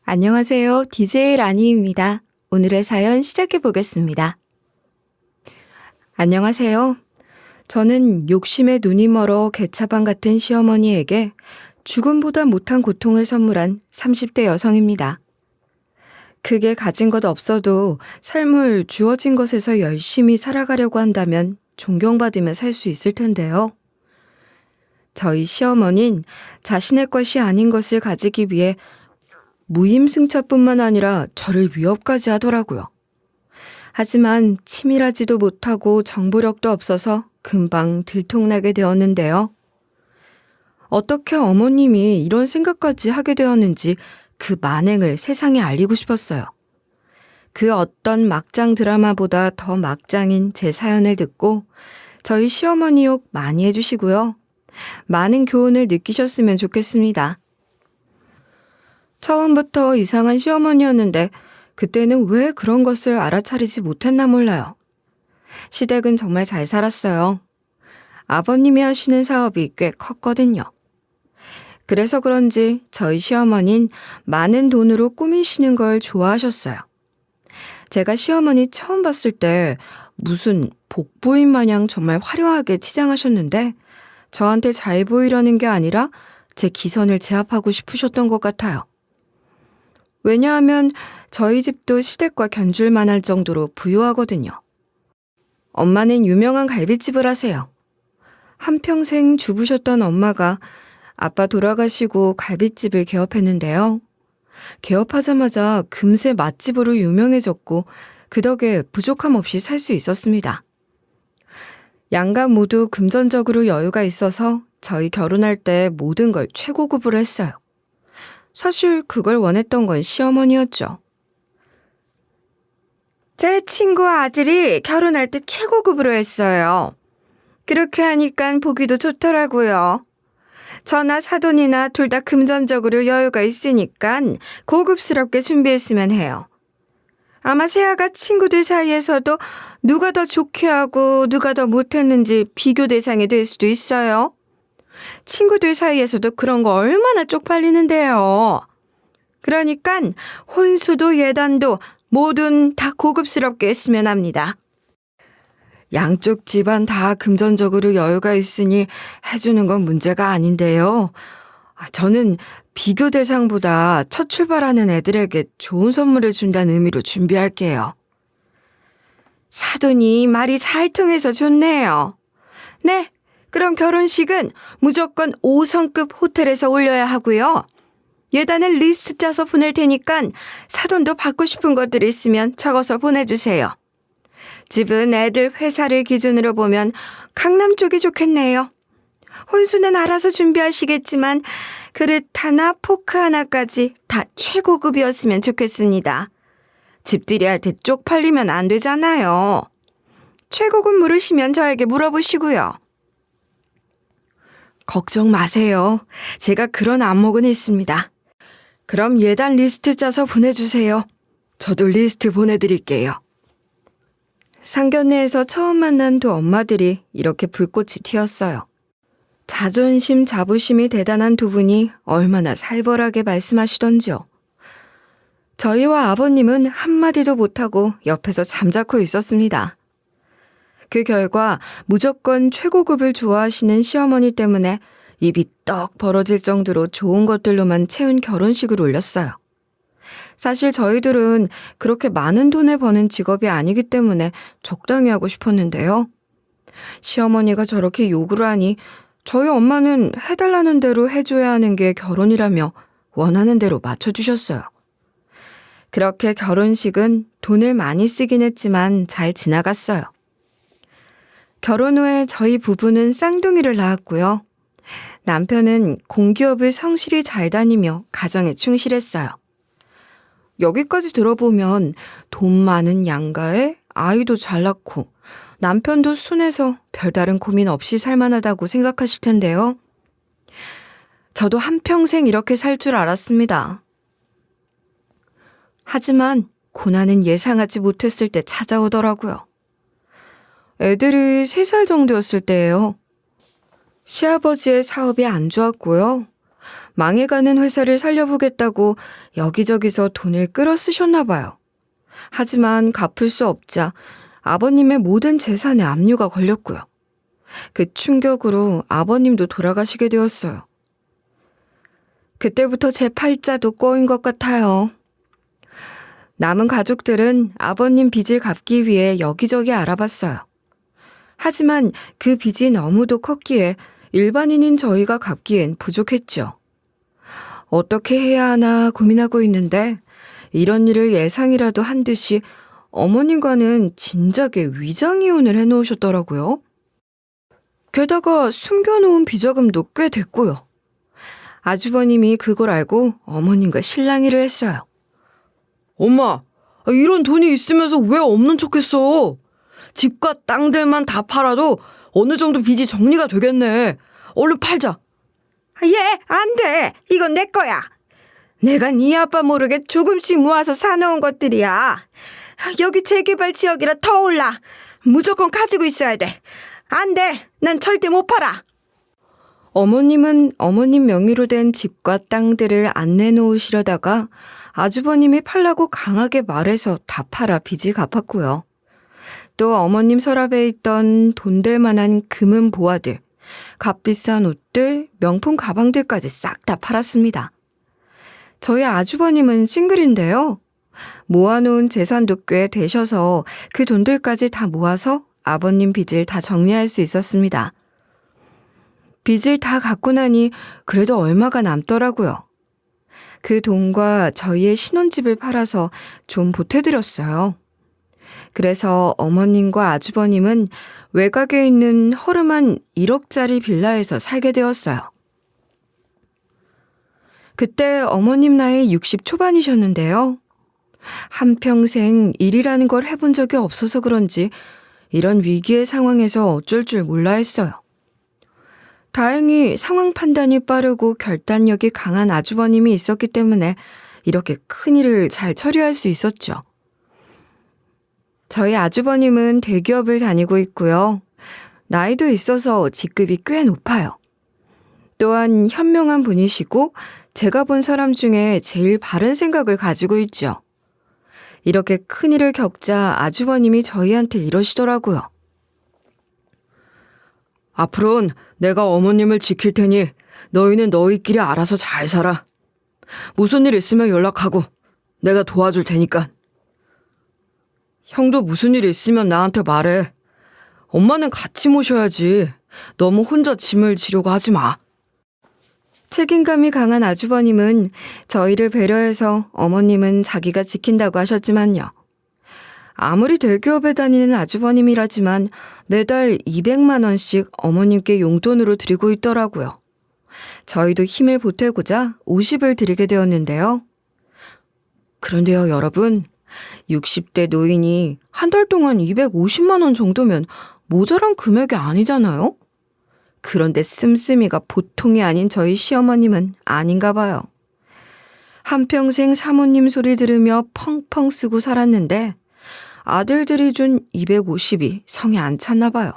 안녕하세요. DJ 라니입니다. 오늘의 사연 시작해 보겠습니다. 안녕하세요. 저는 욕심에 눈이 멀어 개차반 같은 시어머니에게 죽음보다 못한 고통을 선물한 30대 여성입니다. 크게 가진 것 없어도 삶을 주어진 것에서 열심히 살아가려고 한다면 존경받으며 살 수 있을 텐데요. 저희 시어머니는 자신의 것이 아닌 것을 가지기 위해 무임승차뿐만 아니라 저를 위협까지 하더라고요. 하지만 치밀하지도 못하고 정보력도 없어서 금방 들통나게 되었는데요. 어떻게 어머님이 이런 생각까지 하게 되었는지 그 만행을 세상에 알리고 싶었어요. 그 어떤 막장 드라마보다 더 막장인 제 사연을 듣고 저희 시어머니 욕 많이 해주시고요. 많은 교훈을 느끼셨으면 좋겠습니다. 처음부터 이상한 시어머니였는데 그때는 왜 그런 것을 알아차리지 못했나 몰라요. 시댁은 정말 잘 살았어요. 아버님이 하시는 사업이 꽤 컸거든요. 그래서 그런지 저희 시어머니는 많은 돈으로 꾸미시는 걸 좋아하셨어요. 제가 시어머니 처음 봤을 때 무슨 복부인 마냥 정말 화려하게 치장하셨는데 저한테 잘 보이려는 게 아니라 제 기선을 제압하고 싶으셨던 것 같아요. 왜냐하면 저희 집도 시댁과 견줄 만할 정도로 부유하거든요. 엄마는 유명한 갈비집을 하세요. 한평생 주부셨던 엄마가 아빠 돌아가시고 갈비집을 개업했는데요. 개업하자마자 금세 맛집으로 유명해졌고 그 덕에 부족함 없이 살 수 있었습니다. 양가 모두 금전적으로 여유가 있어서 저희 결혼할 때 모든 걸 최고급으로 했어요. 사실 그걸 원했던 건 시어머니였죠. 제 친구 아들이 결혼할 때 최고급으로 했어요. 그렇게 하니까 보기도 좋더라고요. 저나 사돈이나 둘 다 금전적으로 여유가 있으니까 고급스럽게 준비했으면 해요. 아마 새아가 친구들 사이에서도 누가 더 좋게 하고 누가 더 못했는지 비교 대상이 될 수도 있어요. 친구들 사이에서도 그런 거 얼마나 쪽팔리는데요. 그러니까 혼수도 예단도 뭐든 다 고급스럽게 했으면 합니다. 양쪽 집안 다 금전적으로 여유가 있으니 해주는 건 문제가 아닌데요. 저는 비교 대상보다 첫 출발하는 애들에게 좋은 선물을 준다는 의미로 준비할게요. 사돈이 말이 잘 통해서 좋네요. 네, 그럼 결혼식은 무조건 5성급 호텔에서 올려야 하고요. 예단을 리스트 짜서 보낼 테니까 사돈도 받고 싶은 것들이 있으면 적어서 보내주세요. 집은 애들 회사를 기준으로 보면 강남 쪽이 좋겠네요. 혼수는 알아서 준비하시겠지만 그릇 하나 포크 하나까지 다 최고급이었으면 좋겠습니다. 집들이 할 때 쪽팔리면 안 되잖아요. 최고급 물으시면 저에게 물어보시고요. 걱정 마세요. 제가 그런 안목은 있습니다. 그럼 예단 리스트 짜서 보내주세요. 저도 리스트 보내드릴게요. 상견례에서 처음 만난 두 엄마들이 이렇게 불꽃이 튀었어요. 자존심 자부심이 대단한 두 분이 얼마나 살벌하게 말씀하시던지요. 저희와 아버님은 한마디도 못하고 옆에서 잠자코 있었습니다. 그 결과 무조건 최고급을 좋아하시는 시어머니 때문에 입이 떡 벌어질 정도로 좋은 것들로만 채운 결혼식을 올렸어요. 사실 저희들은 그렇게 많은 돈을 버는 직업이 아니기 때문에 적당히 하고 싶었는데요. 시어머니가 저렇게 요구를 하니 저희 엄마는 해달라는 대로 해줘야 하는 게 결혼이라며 원하는 대로 맞춰주셨어요. 그렇게 결혼식은 돈을 많이 쓰긴 했지만 잘 지나갔어요. 결혼 후에 저희 부부는 쌍둥이를 낳았고요. 남편은 공기업을 성실히 잘 다니며 가정에 충실했어요. 여기까지 들어보면 돈 많은 양가에 아이도 잘 낳고 남편도 순해서 별다른 고민 없이 살만하다고 생각하실 텐데요. 저도 한평생 이렇게 살 줄 알았습니다. 하지만 고난은 예상하지 못했을 때 찾아오더라고요. 애들이 3살 정도였을 때예요. 시아버지의 사업이 안 좋았고요. 망해가는 회사를 살려보겠다고 여기저기서 돈을 끌어 쓰셨나 봐요. 하지만 갚을 수 없자 아버님의 모든 재산에 압류가 걸렸고요. 그 충격으로 아버님도 돌아가시게 되었어요. 그때부터 제 팔자도 꼬인 것 같아요. 남은 가족들은 아버님 빚을 갚기 위해 여기저기 알아봤어요. 하지만 그 빚이 너무도 컸기에 일반인인 저희가 갚기엔 부족했죠. 어떻게 해야 하나 고민하고 있는데 이런 일을 예상이라도 한 듯이 어머님과는 진작에 위장이혼을 해놓으셨더라고요. 게다가 숨겨놓은 비자금도 꽤 됐고요. 아주버님이 그걸 알고 어머님과 실랑이를 했어요. 엄마, 이런 돈이 있으면서 왜 없는 척했어? 집과 땅들만 다 팔아도 어느 정도 빚이 정리가 되겠네. 얼른 팔자. 얘, 안 돼. 이건 내 거야. 내가 네 아빠 모르게 조금씩 모아서 사놓은 것들이야. 여기 재개발 지역이라 더 올라. 무조건 가지고 있어야 돼. 안 돼. 난 절대 못 팔아. 어머님은 어머님 명의로 된 집과 땅들을 안 내놓으시려다가 아주버님이 팔라고 강하게 말해서 다 팔아 빚을 갚았고요. 또 어머님 서랍에 있던 돈 될 만한 금은 보화들, 값비싼 옷들, 명품 가방들까지 싹 다 팔았습니다. 저희 아주버님은 싱글인데요. 모아놓은 재산도 꽤 되셔서 그 돈들까지 다 모아서 아버님 빚을 다 정리할 수 있었습니다. 빚을 다 갚고 나니 그래도 얼마가 남더라고요. 그 돈과 저희의 신혼집을 팔아서 좀 보태드렸어요. 그래서 어머님과 아주버님은 외곽에 있는 허름한 1억짜리 빌라에서 살게 되었어요. 그때 어머님 나이 60 초반이셨는데요. 한평생 일이라는 걸 해본 적이 없어서 그런지 이런 위기의 상황에서 어쩔 줄 몰라 했어요. 다행히 상황 판단이 빠르고 결단력이 강한 아주버님이 있었기 때문에 이렇게 큰일을 잘 처리할 수 있었죠. 저희 아주버님은 대기업을 다니고 있고요. 나이도 있어서 직급이 꽤 높아요. 또한 현명한 분이시고 제가 본 사람 중에 제일 바른 생각을 가지고 있죠. 이렇게 큰일을 겪자 아주버님이 저희한테 이러시더라고요. 앞으로는 내가 어머님을 지킬 테니 너희는 너희끼리 알아서 잘 살아. 무슨 일 있으면 연락하고 내가 도와줄 테니까. 형도 무슨 일 있으면 나한테 말해. 엄마는 같이 모셔야지. 너무 혼자 짐을 지려고 하지 마. 책임감이 강한 아주버님은 저희를 배려해서 어머님은 자기가 지킨다고 하셨지만요. 아무리 대기업에 다니는 아주버님이라지만 매달 200만 원씩 어머님께 용돈으로 드리고 있더라고요. 저희도 힘을 보태고자 50을 드리게 되었는데요. 그런데요, 여러분, 60대 노인이 한 달 동안 250만 원 정도면 모자란 금액이 아니잖아요? 그런데 씀씀이가 보통이 아닌 저희 시어머님은 아닌가 봐요. 한평생 사모님 소리 들으며 펑펑 쓰고 살았는데 아들들이 준 250이 성에 안 찼나 봐요.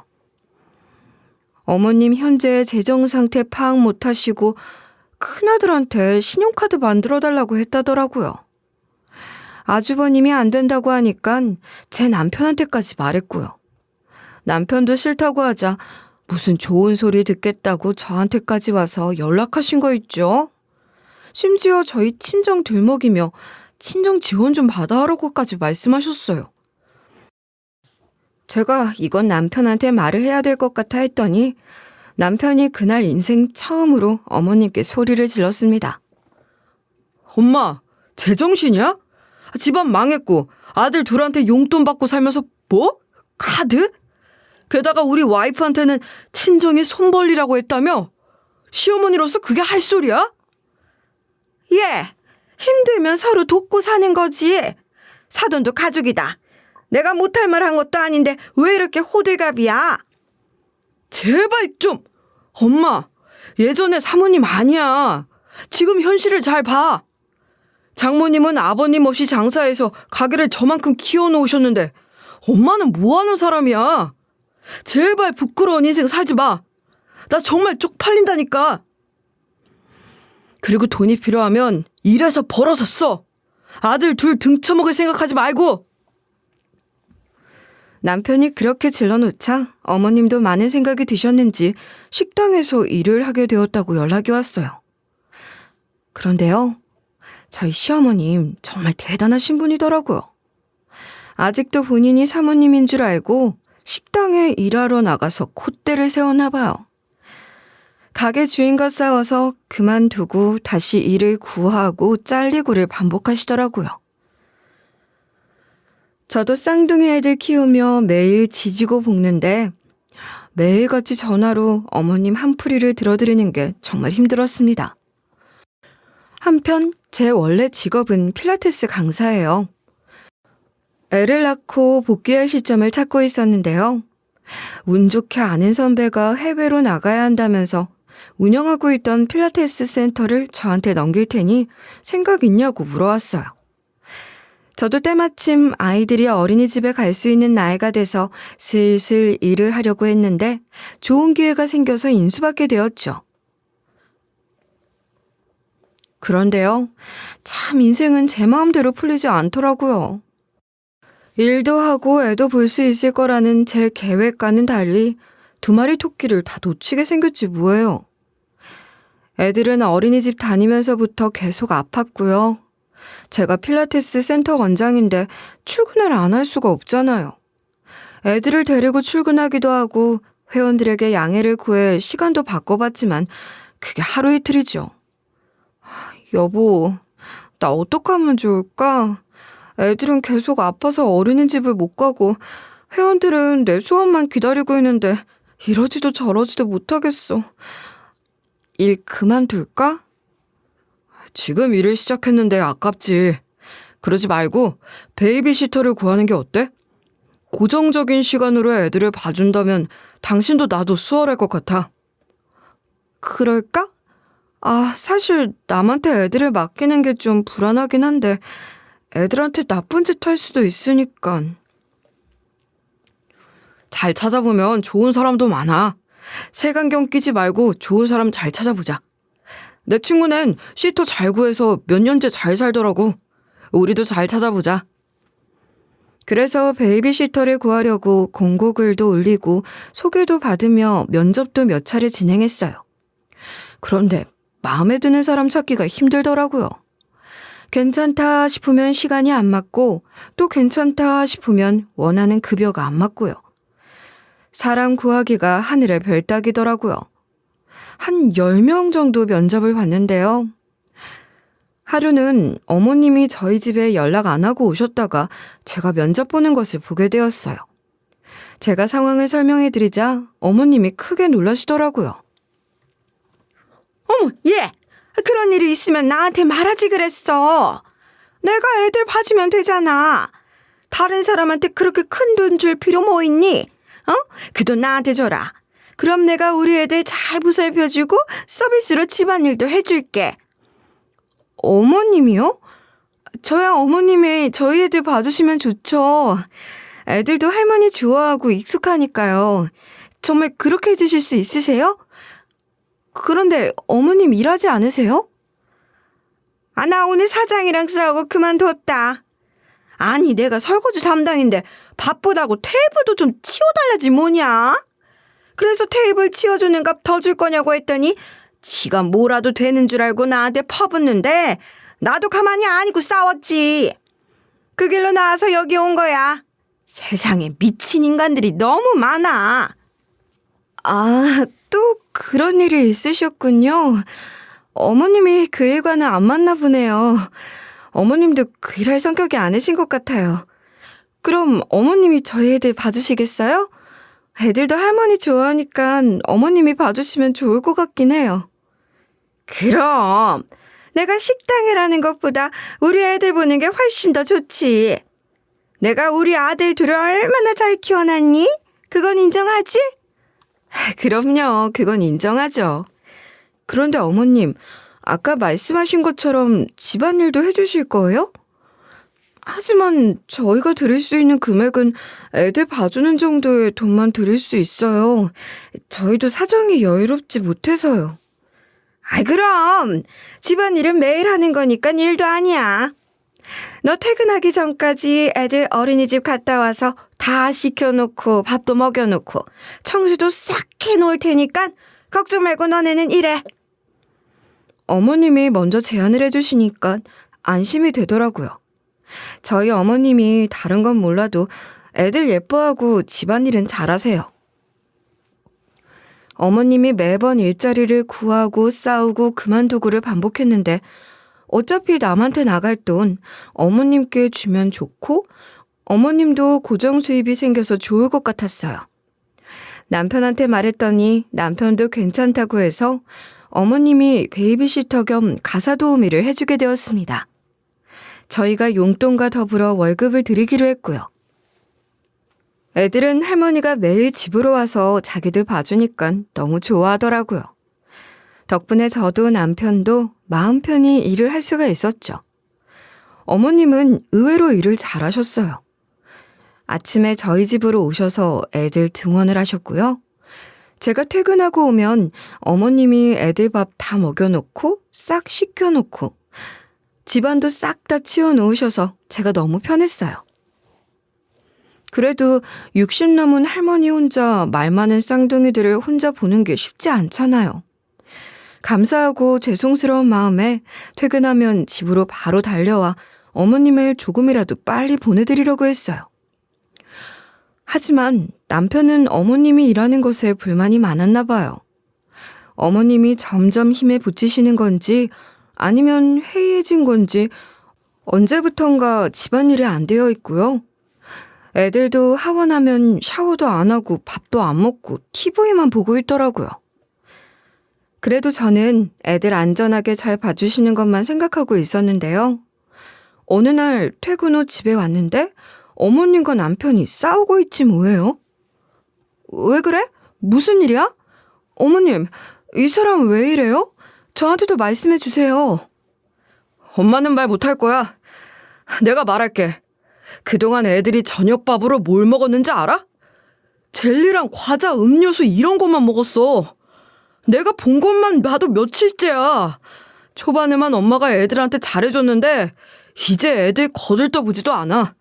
어머님 현재 재정 상태 파악 못하시고 큰아들한테 신용카드 만들어 달라고 했다더라고요. 아주버님이 안 된다고 하니까 제 남편한테까지 말했고요. 남편도 싫다고 하자 무슨 좋은 소리 듣겠다고 저한테까지 와서 연락하신 거 있죠? 심지어 저희 친정 들먹이며 친정 지원 좀 받아오라고까지 말씀하셨어요. 제가 이건 남편한테 말을 해야 될 것 같아 했더니 남편이 그날 인생 처음으로 어머님께 소리를 질렀습니다. 엄마, 제정신이야? 집안 망했고 아들 둘한테 용돈 받고 살면서 뭐? 카드? 게다가 우리 와이프한테는 친정이 손 벌리라고 했다며? 시어머니로서 그게 할 소리야? 얘, 힘들면 서로 돕고 사는 거지. 사돈도 가족이다. 내가 못할 말 한 것도 아닌데 왜 이렇게 호들갑이야? 제발 좀! 엄마, 예전에 사모님 아니야. 지금 현실을 잘 봐. 장모님은 아버님 없이 장사해서 가게를 저만큼 키워놓으셨는데 엄마는 뭐하는 사람이야? 제발 부끄러운 인생 살지 마. 나 정말 쪽팔린다니까. 그리고 돈이 필요하면 일해서 벌어서 써. 아들 둘 등쳐먹을 생각하지 말고. 남편이 그렇게 질러놓자 어머님도 많은 생각이 드셨는지 식당에서 일을 하게 되었다고 연락이 왔어요. 그런데요, 저희 시어머님 정말 대단하신 분이더라고요. 아직도 본인이 사모님인 줄 알고 식당에 일하러 나가서 콧대를 세웠나 봐요. 가게 주인과 싸워서 그만두고 다시 일을 구하고 잘리고를 반복하시더라고요. 저도 쌍둥이 애들 키우며 매일 지지고 볶는데 매일같이 전화로 어머님 한풀이를 들어드리는 게 정말 힘들었습니다. 한편 제 원래 직업은 필라테스 강사예요. 애를 낳고 복귀할 시점을 찾고 있었는데요. 운 좋게 아는 선배가 해외로 나가야 한다면서 운영하고 있던 필라테스 센터를 저한테 넘길 테니 생각 있냐고 물어왔어요. 저도 때마침 아이들이 어린이집에 갈 수 있는 나이가 돼서 슬슬 일을 하려고 했는데 좋은 기회가 생겨서 인수받게 되었죠. 그런데요, 참 인생은 제 마음대로 풀리지 않더라고요. 일도 하고 애도 볼 수 있을 거라는 제 계획과는 달리 두 마리 토끼를 다 놓치게 생겼지 뭐예요. 애들은 어린이집 다니면서부터 계속 아팠고요. 제가 필라테스 센터 원장인데 출근을 안 할 수가 없잖아요. 애들을 데리고 출근하기도 하고 회원들에게 양해를 구해 시간도 바꿔봤지만 그게 하루 이틀이죠. 여보, 나 어떡하면 좋을까? 애들은 계속 아파서 어린이집을 못 가고 회원들은 내 소원만 기다리고 있는데 이러지도 저러지도 못하겠어. 일 그만둘까? 지금 일을 시작했는데 아깝지. 그러지 말고 베이비시터를 구하는 게 어때? 고정적인 시간으로 애들을 봐준다면 당신도 나도 수월할 것 같아. 그럴까? 사실 남한테 애들을 맡기는 게 좀 불안하긴 한데 애들한테 나쁜 짓 할 수도 있으니까. 잘 찾아보면 좋은 사람도 많아. 색안경 끼지 말고 좋은 사람 잘 찾아보자. 내 친구는 시터 잘 구해서 몇 년째 잘 살더라고. 우리도 잘 찾아보자. 그래서 베이비시터를 구하려고 공고글도 올리고 소개도 받으며 면접도 몇 차례 진행했어요. 그런데 마음에 드는 사람 찾기가 힘들더라고요. 괜찮다 싶으면 시간이 안 맞고 또 괜찮다 싶으면 원하는 급여가 안 맞고요. 사람 구하기가 하늘의 별 따기더라고요. 한 10명 정도 면접을 봤는데요. 하루는 어머님이 저희 집에 연락 안 하고 오셨다가 제가 면접 보는 것을 보게 되었어요. 제가 상황을 설명해드리자 어머님이 크게 놀라시더라고요. 어머, 얘! 그런 일이 있으면 나한테 말하지 그랬어. 내가 애들 봐주면 되잖아. 다른 사람한테 그렇게 큰 돈 줄 필요 뭐 있니? 그 돈 나한테 줘라. 그럼 내가 우리 애들 잘 보살펴주고 서비스로 집안일도 해줄게. 어머님이요? 저야 어머님이 저희 애들 봐주시면 좋죠. 애들도 할머니 좋아하고 익숙하니까요. 정말 그렇게 해주실 수 있으세요? 그런데 어머님 일하지 않으세요? 나 오늘 사장이랑 싸우고 그만뒀다. 아니, 내가 설거지 담당인데 바쁘다고 테이블도 좀 치워달라지 뭐냐? 그래서 테이블 치워주는 값 더 줄 거냐고 했더니 지가 뭐라도 되는 줄 알고 나한테 퍼붓는데 나도 가만히 안 있고 싸웠지. 그 길로 나와서 여기 온 거야. 세상에 미친 인간들이 너무 많아. 또 그런 일이 있으셨군요. 어머님이 그 일과는 안 맞나 보네요. 어머님도 그 일할 성격이 아니신 것 같아요. 그럼 어머님이 저희 애들 봐주시겠어요? 애들도 할머니 좋아하니까 어머님이 봐주시면 좋을 것 같긴 해요. 그럼 내가 식당이라는 것보다 우리 애들 보는 게 훨씬 더 좋지. 내가 우리 아들 둘을 얼마나 잘 키워놨니? 그건 인정하지? 그럼요. 그건 인정하죠. 그런데 어머님, 아까 말씀하신 것처럼 집안일도 해주실 거예요? 하지만 저희가 드릴 수 있는 금액은 애들 봐주는 정도의 돈만 드릴 수 있어요. 저희도 사정이 여유롭지 못해서요. 아이, 그럼 집안일은 매일 하는 거니까 일도 아니야. 너 퇴근하기 전까지 애들 어린이집 갔다 와서 다 시켜놓고 밥도 먹여놓고 청소도 싹 해놓을 테니까 걱정 말고 너네는 일해. 어머님이 먼저 제안을 해주시니까 안심이 되더라고요. 저희 어머님이 다른 건 몰라도 애들 예뻐하고 집안일은 잘하세요. 어머님이 매번 일자리를 구하고 싸우고 그만두고를 반복했는데 어차피 남한테 나갈 돈 어머님께 주면 좋고 어머님도 고정 수입이 생겨서 좋을 것 같았어요. 남편한테 말했더니 남편도 괜찮다고 해서 어머님이 베이비시터 겸 가사 도우미를 해주게 되었습니다. 저희가 용돈과 더불어 월급을 드리기로 했고요. 애들은 할머니가 매일 집으로 와서 자기들 봐주니까 너무 좋아하더라고요. 덕분에 저도 남편도 마음 편히 일을 할 수가 있었죠. 어머님은 의외로 일을 잘하셨어요. 아침에 저희 집으로 오셔서 애들 등원을 하셨고요. 제가 퇴근하고 오면 어머님이 애들 밥 다 먹여놓고 싹 식혀놓고 집안도 싹 다 치워놓으셔서 제가 너무 편했어요. 그래도 60 넘은 할머니 혼자 말 많은 쌍둥이들을 혼자 보는 게 쉽지 않잖아요. 감사하고 죄송스러운 마음에 퇴근하면 집으로 바로 달려와 어머님을 조금이라도 빨리 보내드리려고 했어요. 하지만 남편은 어머님이 일하는 것에 불만이 많았나 봐요. 어머님이 점점 힘에 부치시는 건지 아니면 해이해진 건지 언제부턴가 집안일이 안 되어 있고요. 애들도 하원하면 샤워도 안 하고 밥도 안 먹고 TV만 보고 있더라고요. 그래도 저는 애들 안전하게 잘 봐주시는 것만 생각하고 있었는데요. 어느 날 퇴근 후 집에 왔는데 어머님과 남편이 싸우고 있지 뭐예요? 왜 그래? 무슨 일이야? 어머님, 이 사람은 왜 이래요? 저한테도 말씀해 주세요. 엄마는 말 못할 거야. 내가 말할게. 그동안 애들이 저녁밥으로 뭘 먹었는지 알아? 젤리랑 과자, 음료수 이런 것만 먹었어. 내가 본 것만 봐도 며칠째야. 초반에만 엄마가 애들한테 잘해줬는데 이제 애들 거들떠보지도 않아.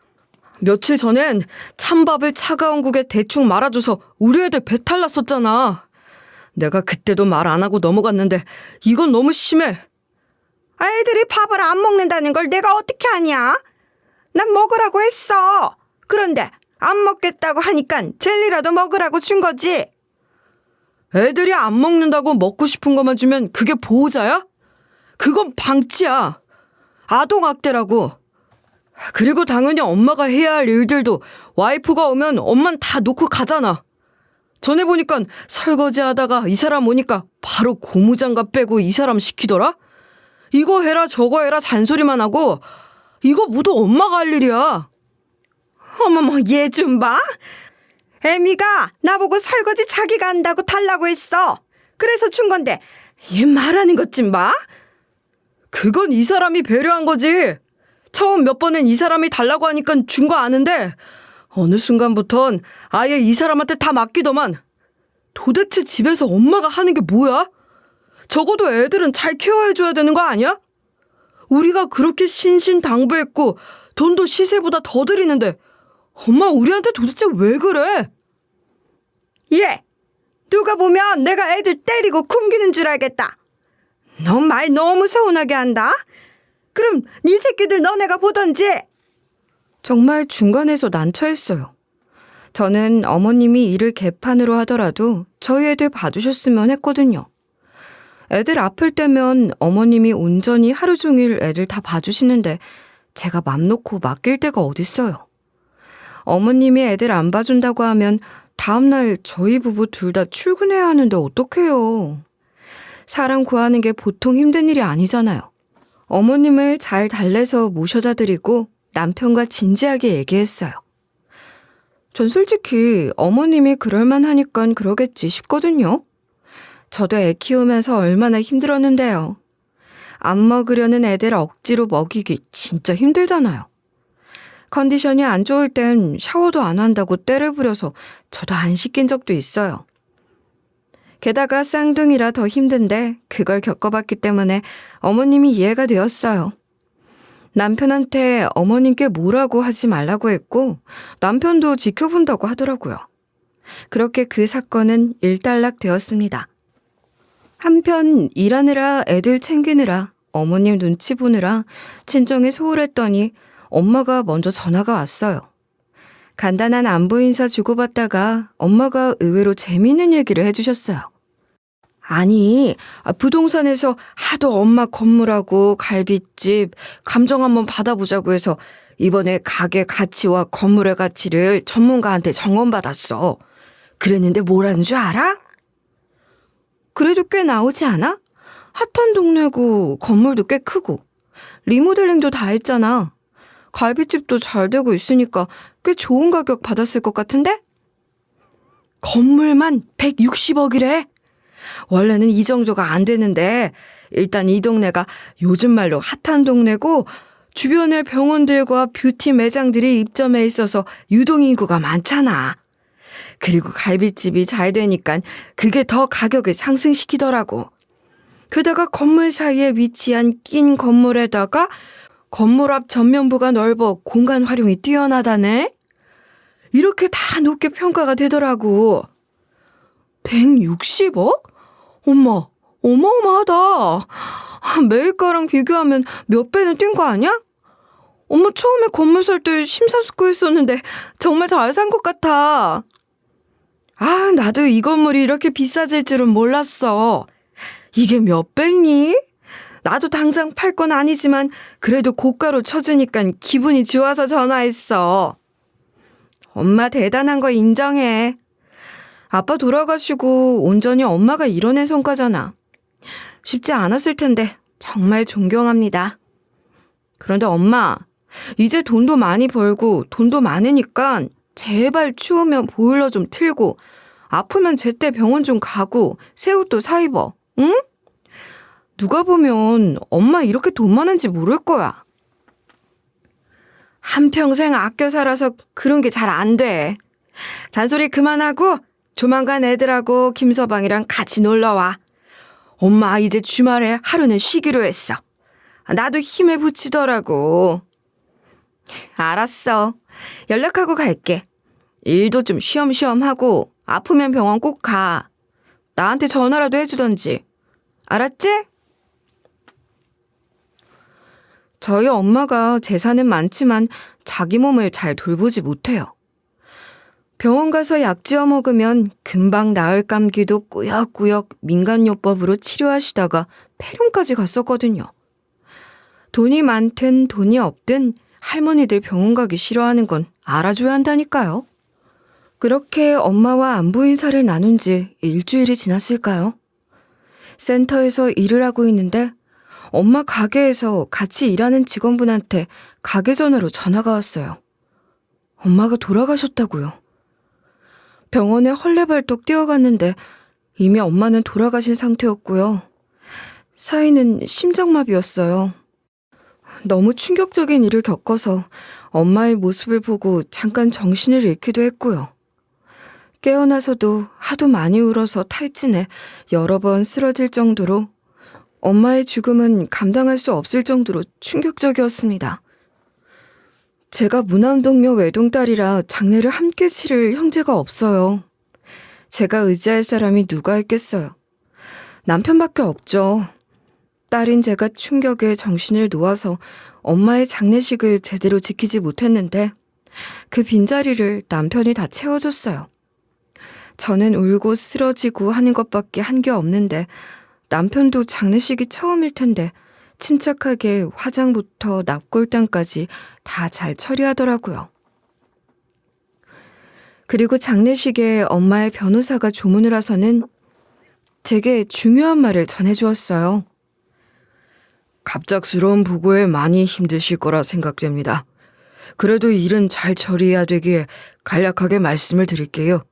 며칠 전엔 찬밥을 차가운 국에 대충 말아줘서 우리 애들 배탈 났었잖아. 내가 그때도 말 안 하고 넘어갔는데 이건 너무 심해. 아이들이 밥을 안 먹는다는 걸 내가 어떻게 아냐? 난 먹으라고 했어. 그런데 안 먹겠다고 하니까 젤리라도 먹으라고 준 거지. 애들이 안 먹는다고 먹고 싶은 것만 주면 그게 보호자야? 그건 방치야. 아동학대라고. 그리고 당연히 엄마가 해야 할 일들도 와이프가 오면 엄만 다 놓고 가잖아. 전에 보니까 설거지하다가 이 사람 오니까 바로 고무장갑 빼고 이 사람 시키더라? 이거 해라 저거 해라 잔소리만 하고 이거 모두 엄마가 할 일이야. 어머머, 얘 좀 봐. 애미가 나보고 설거지 자기가 한다고 달라고 했어. 그래서 준 건데 얘 말하는 것 좀 봐. 그건 이 사람이 배려한 거지. 처음 몇 번은 이 사람이 달라고 하니까 준 거 아는데 어느 순간부턴 아예 이 사람한테 다 맡기더만. 도대체 집에서 엄마가 하는 게 뭐야? 적어도 애들은 잘 케어해줘야 되는 거 아니야? 우리가 그렇게 신신당부했고 돈도 시세보다 더 드리는데 엄마 우리한테 도대체 왜 그래? 얘 누가 보면 내가 애들 때리고 굶기는 줄 알겠다. 너 말 너무 서운하게 한다. 그럼 네 새끼들 너네가 보던지. 정말 중간에서 난처했어요. 저는 어머님이 일을 개판으로 하더라도 저희 애들 봐주셨으면 했거든요. 애들 아플 때면 어머님이 온전히 하루 종일 애들 다 봐주시는데 제가 맘 놓고 맡길 데가 어딨어요. 어머님이 애들 안 봐준다고 하면 다음날 저희 부부 둘 다 출근해야 하는데 어떡해요. 사람 구하는 게 보통 힘든 일이 아니잖아요. 어머님을 잘 달래서 모셔다 드리고 남편과 진지하게 얘기했어요. 전 솔직히 어머님이 그럴만 하니까 그러겠지 싶거든요. 저도 애 키우면서 얼마나 힘들었는데요. 안 먹으려는 애들 억지로 먹이기 진짜 힘들잖아요. 컨디션이 안 좋을 땐 샤워도 안 한다고 떼를 부려서 저도 안 씻긴 적도 있어요. 게다가 쌍둥이라 더 힘든데 그걸 겪어봤기 때문에 어머님이 이해가 되었어요. 남편한테 어머님께 뭐라고 하지 말라고 했고 남편도 지켜본다고 하더라고요. 그렇게 그 사건은 일단락 되었습니다. 한편 일하느라 애들 챙기느라 어머님 눈치 보느라 친정에 소홀했더니 엄마가 먼저 전화가 왔어요. 간단한 안부 인사 주고받다가 엄마가 의외로 재미있는 얘기를 해주셨어요. 아니, 부동산에서 하도 엄마 건물하고 갈빗집 감정 한번 받아보자고 해서 이번에 가게 가치와 건물의 가치를 전문가한테 점검받았어. 그랬는데 뭐라는 줄 알아? 그래도 꽤 나오지 않아? 핫한 동네고 건물도 꽤 크고 리모델링도 다 했잖아. 갈비집도 잘 되고 있으니까 꽤 좋은 가격 받았을 것 같은데? 건물만 160억이래. 원래는 이 정도가 안 되는데 일단 이 동네가 요즘 말로 핫한 동네고 주변에 병원들과 뷰티 매장들이 입점해 있어서 유동인구가 많잖아. 그리고 갈비집이 잘 되니까 그게 더 가격을 상승시키더라고. 게다가 건물 사이에 위치한 낀 건물에다가 건물 앞 전면부가 넓어 공간 활용이 뛰어나다네. 이렇게 다 높게 평가가 되더라고. 160억? 엄마, 어마어마하다. 매일가랑 비교하면 몇 배는 뛴 거 아니야? 엄마 처음에 건물 살 때 심사숙고했었는데 정말 잘 산 것 같아. 아, 나도 이 건물이 이렇게 비싸질 줄은 몰랐어. 이게 몇 배니? 나도 당장 팔 건 아니지만 그래도 고가로 쳐주니까 기분이 좋아서 전화했어. 엄마 대단한 거 인정해. 아빠 돌아가시고 온전히 엄마가 이뤄낸 성과잖아. 쉽지 않았을 텐데 정말 존경합니다. 그런데 엄마, 이제 돈도 많이 벌고 돈도 많으니까 제발 추우면 보일러 좀 틀고 아프면 제때 병원 좀 가고 새 옷도 사 입어. 응? 누가 보면 엄마 이렇게 돈 많은지 모를 거야. 한평생 아껴 살아서 그런 게 잘 안 돼. 잔소리 그만하고 조만간 애들하고 김서방이랑 같이 놀러와. 엄마 이제 주말에 하루는 쉬기로 했어. 나도 힘에 부치더라고. 알았어. 연락하고 갈게. 일도 좀 쉬엄쉬엄 하고 아프면 병원 꼭 가. 나한테 전화라도 해주던지. 알았지? 저희 엄마가 재산은 많지만 자기 몸을 잘 돌보지 못해요. 병원 가서 약 지어 먹으면 금방 나을 감기도 꾸역꾸역 민간요법으로 치료하시다가 폐렴까지 갔었거든요. 돈이 많든 돈이 없든 할머니들 병원 가기 싫어하는 건 알아줘야 한다니까요. 그렇게 엄마와 안부 인사를 나눈 지 일주일이 지났을까요? 센터에서 일을 하고 있는데 엄마 가게에서 같이 일하는 직원분한테 가게 전화로 전화가 왔어요. 엄마가 돌아가셨다고요. 병원에 헐레벌떡 뛰어갔는데 이미 엄마는 돌아가신 상태였고요. 사인은 심장마비였어요. 너무 충격적인 일을 겪어서 엄마의 모습을 보고 잠깐 정신을 잃기도 했고요. 깨어나서도 하도 많이 울어서 탈진해 여러 번 쓰러질 정도로 엄마의 죽음은 감당할 수 없을 정도로 충격적이었습니다. 제가 무남동녀 외동딸이라 장례를 함께 치를 형제가 없어요. 제가 의지할 사람이 누가 있겠어요. 남편밖에 없죠. 딸인 제가 충격에 정신을 놓아서 엄마의 장례식을 제대로 지키지 못했는데 그 빈자리를 남편이 다 채워줬어요. 저는 울고 쓰러지고 하는 것밖에 한 게 없는데 남편도 장례식이 처음일 텐데 침착하게 화장부터 납골당까지 다 잘 처리하더라고요. 그리고 장례식에 엄마의 변호사가 조문을 와서는 제게 중요한 말을 전해주었어요. 갑작스러운 보고에 많이 힘드실 거라 생각됩니다. 그래도 일은 잘 처리해야 되기에 간략하게 말씀을 드릴게요.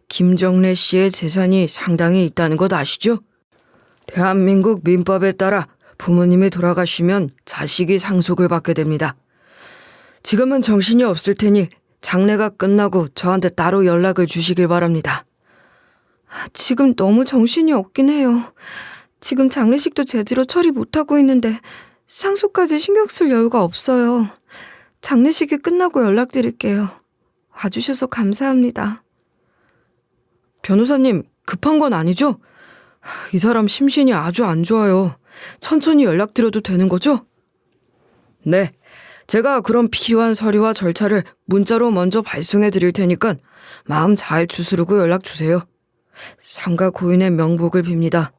김정래 씨의 재산이 상당히 있다는 것 아시죠? 대한민국 민법에 따라 부모님이 돌아가시면 자식이 상속을 받게 됩니다. 지금은 정신이 없을 테니 장례가 끝나고 저한테 따로 연락을 주시길 바랍니다. 지금 너무 정신이 없긴 해요. 지금 장례식도 제대로 처리 못하고 있는데 상속까지 신경 쓸 여유가 없어요. 장례식이 끝나고 연락드릴게요. 와주셔서 감사합니다. 변호사님, 급한 건 아니죠? 이 사람 심신이 아주 안 좋아요. 천천히 연락드려도 되는 거죠? 네, 제가 그럼 필요한 서류와 절차를 문자로 먼저 발송해 드릴 테니까 마음 잘 추스르고 연락 주세요. 삼가 고인의 명복을 빕니다.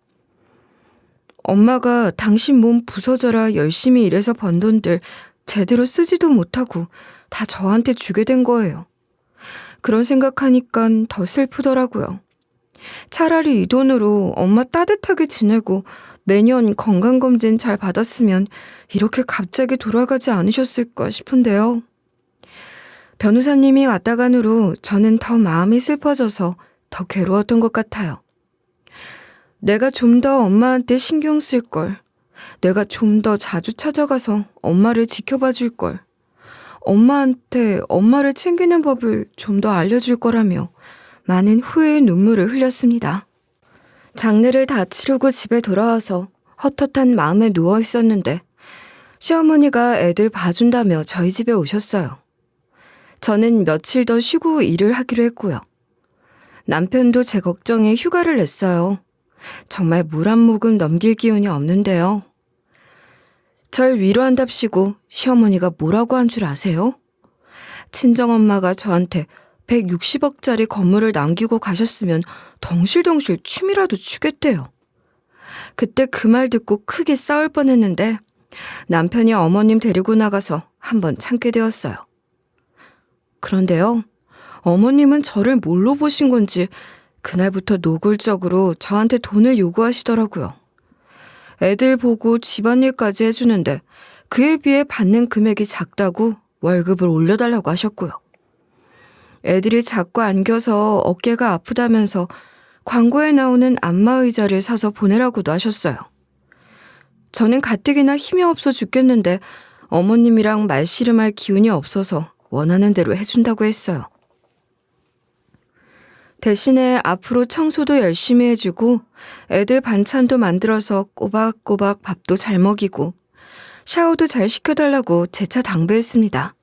엄마가 당신 몸 부서져라 열심히 일해서 번 돈들 제대로 쓰지도 못하고 다 저한테 주게 된 거예요. 그런 생각하니까 더 슬프더라고요. 차라리 이 돈으로 엄마 따뜻하게 지내고 매년 건강검진 잘 받았으면 이렇게 갑자기 돌아가지 않으셨을까 싶은데요. 변호사님이 왔다 간 후로 저는 더 마음이 슬퍼져서 더 괴로웠던 것 같아요. 내가 좀 더 엄마한테 신경 쓸 걸. 내가 좀 더 자주 찾아가서 엄마를 지켜봐 줄 걸. 엄마한테 엄마를 챙기는 법을 좀 더 알려줄 거라며 많은 후회의 눈물을 흘렸습니다. 장례를 다 치르고 집에 돌아와서 헛헛한 마음에 누워 있었는데 시어머니가 애들 봐준다며 저희 집에 오셨어요. 저는 며칠 더 쉬고 일을 하기로 했고요. 남편도 제 걱정에 휴가를 냈어요. 정말 물 한 모금 넘길 기운이 없는데요. 절 위로한답시고 시어머니가 뭐라고 한 줄 아세요? 친정엄마가 저한테 160억짜리 건물을 남기고 가셨으면 덩실덩실 춤이라도 추겠대요. 그때 그 말 듣고 크게 싸울 뻔했는데 남편이 어머님 데리고 나가서 한번 참게 되었어요. 그런데요, 어머님은 저를 뭘로 보신 건지 그날부터 노골적으로 저한테 돈을 요구하시더라고요. 애들 보고 집안일까지 해주는데 그에 비해 받는 금액이 작다고 월급을 올려달라고 하셨고요. 애들이 자꾸 안겨서 어깨가 아프다면서 광고에 나오는 안마의자를 사서 보내라고도 하셨어요. 저는 가뜩이나 힘이 없어 죽겠는데 어머님이랑 말씨름할 기운이 없어서 원하는 대로 해준다고 했어요. 대신에 앞으로 청소도 열심히 해주고 애들 반찬도 만들어서 꼬박꼬박 밥도 잘 먹이고 샤워도 잘 시켜달라고 재차 당부했습니다.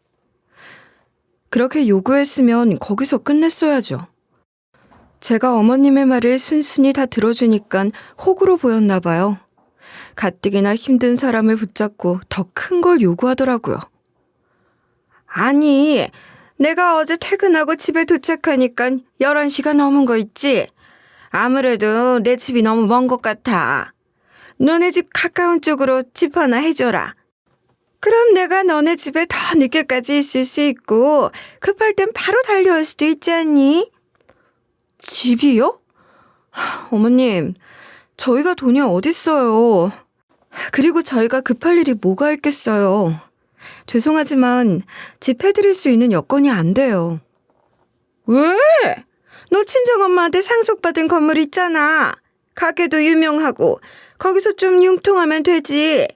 그렇게 요구했으면 거기서 끝냈어야죠. 제가 어머님의 말을 순순히 다 들어주니까 호구로 보였나 봐요. 가뜩이나 힘든 사람을 붙잡고 더 큰 걸 요구하더라고요. 아니, 내가 어제 퇴근하고 집에 도착하니까 11시가 넘은 거 있지? 아무래도 내 집이 너무 먼 것 같아. 너네 집 가까운 쪽으로 집 하나 해줘라. 그럼 내가 너네 집에 더 늦게까지 있을 수 있고 급할 땐 바로 달려올 수도 있지 않니? 집이요? 어머님, 저희가 돈이 어딨어요. 그리고 저희가 급할 일이 뭐가 있겠어요. 죄송하지만 집 해드릴 수 있는 여건이 안 돼요. 왜? 너 친정엄마한테 상속받은 건물 있잖아. 가게도 유명하고 거기서 좀 융통하면 되지.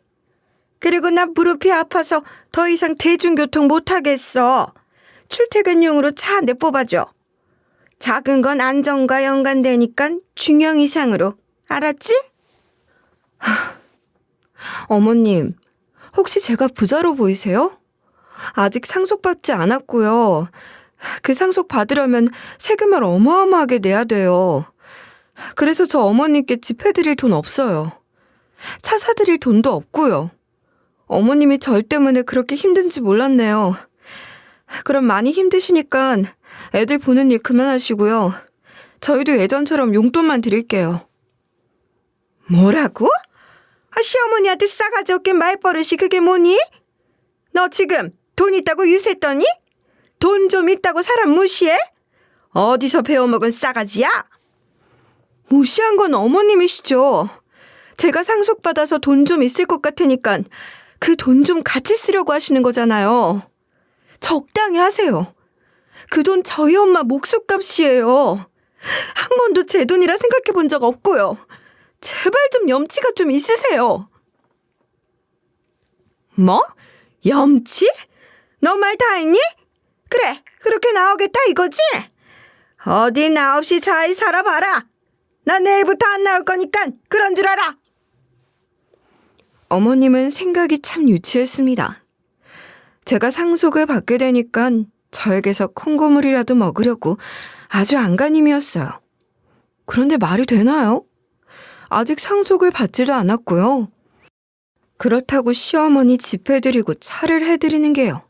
그리고 나 무릎이 아파서 더 이상 대중교통 못하겠어. 출퇴근용으로 차 한 대 뽑아줘. 작은 건 안전과 연관되니까 중형 이상으로. 알았지? 어머님, 혹시 제가 부자로 보이세요? 아직 상속받지 않았고요. 그 상속 받으려면 세금을 어마어마하게 내야 돼요. 그래서 저 어머님께 집 해드릴 돈 없어요. 차 사드릴 돈도 없고요. 어머님이 절 때문에 그렇게 힘든지 몰랐네요. 그럼 많이 힘드시니까 애들 보는 일 그만하시고요. 저희도 예전처럼 용돈만 드릴게요. 뭐라고? 시어머니한테 싸가지 없게 말버릇이 그게 뭐니? 너 지금 돈 있다고 유세했더니? 돈 좀 있다고 사람 무시해? 어디서 배워먹은 싸가지야? 무시한 건 어머님이시죠. 제가 상속받아서 돈 좀 있을 것 같으니까 그 돈 좀 같이 쓰려고 하시는 거잖아요. 적당히 하세요. 그 돈 저희 엄마 목숨값이에요. 한 번도 제 돈이라 생각해 본 적 없고요. 제발 좀 염치가 좀 있으세요. 뭐? 염치? 너 말 다 했니? 그래, 그렇게 나오겠다 이거지? 어디 나 없이 잘 살아봐라. 나 내일부터 안 나올 거니까 그런 줄 알아. 어머님은 생각이 참 유치했습니다. 제가 상속을 받게 되니까 저에게서 콩고물이라도 먹으려고 아주 안간힘이었어요. 그런데 말이 되나요? 아직 상속을 받지도 않았고요. 그렇다고 시어머니 집 해드리고 차를 해드리는 게요.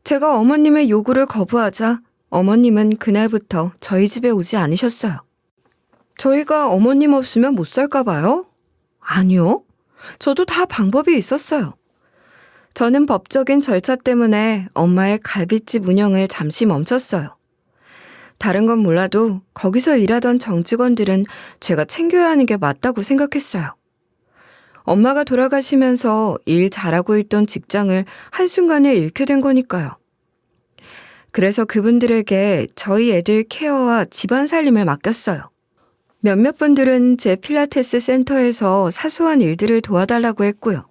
제가 어머님의 요구를 거부하자 어머님은 그날부터 저희 집에 오지 않으셨어요. 저희가 어머님 없으면 못 살까 봐요? 아니요. 저도 다 방법이 있었어요. 저는 법적인 절차 때문에 엄마의 갈빗집 운영을 잠시 멈췄어요. 다른 건 몰라도 거기서 일하던 정직원들은 제가 챙겨야 하는 게 맞다고 생각했어요. 엄마가 돌아가시면서 일 잘하고 있던 직장을 한순간에 잃게 된 거니까요. 그래서 그분들에게 저희 애들 케어와 집안 살림을 맡겼어요. 몇몇 분들은 제 필라테스 센터에서 사소한 일들을 도와달라고 했고요.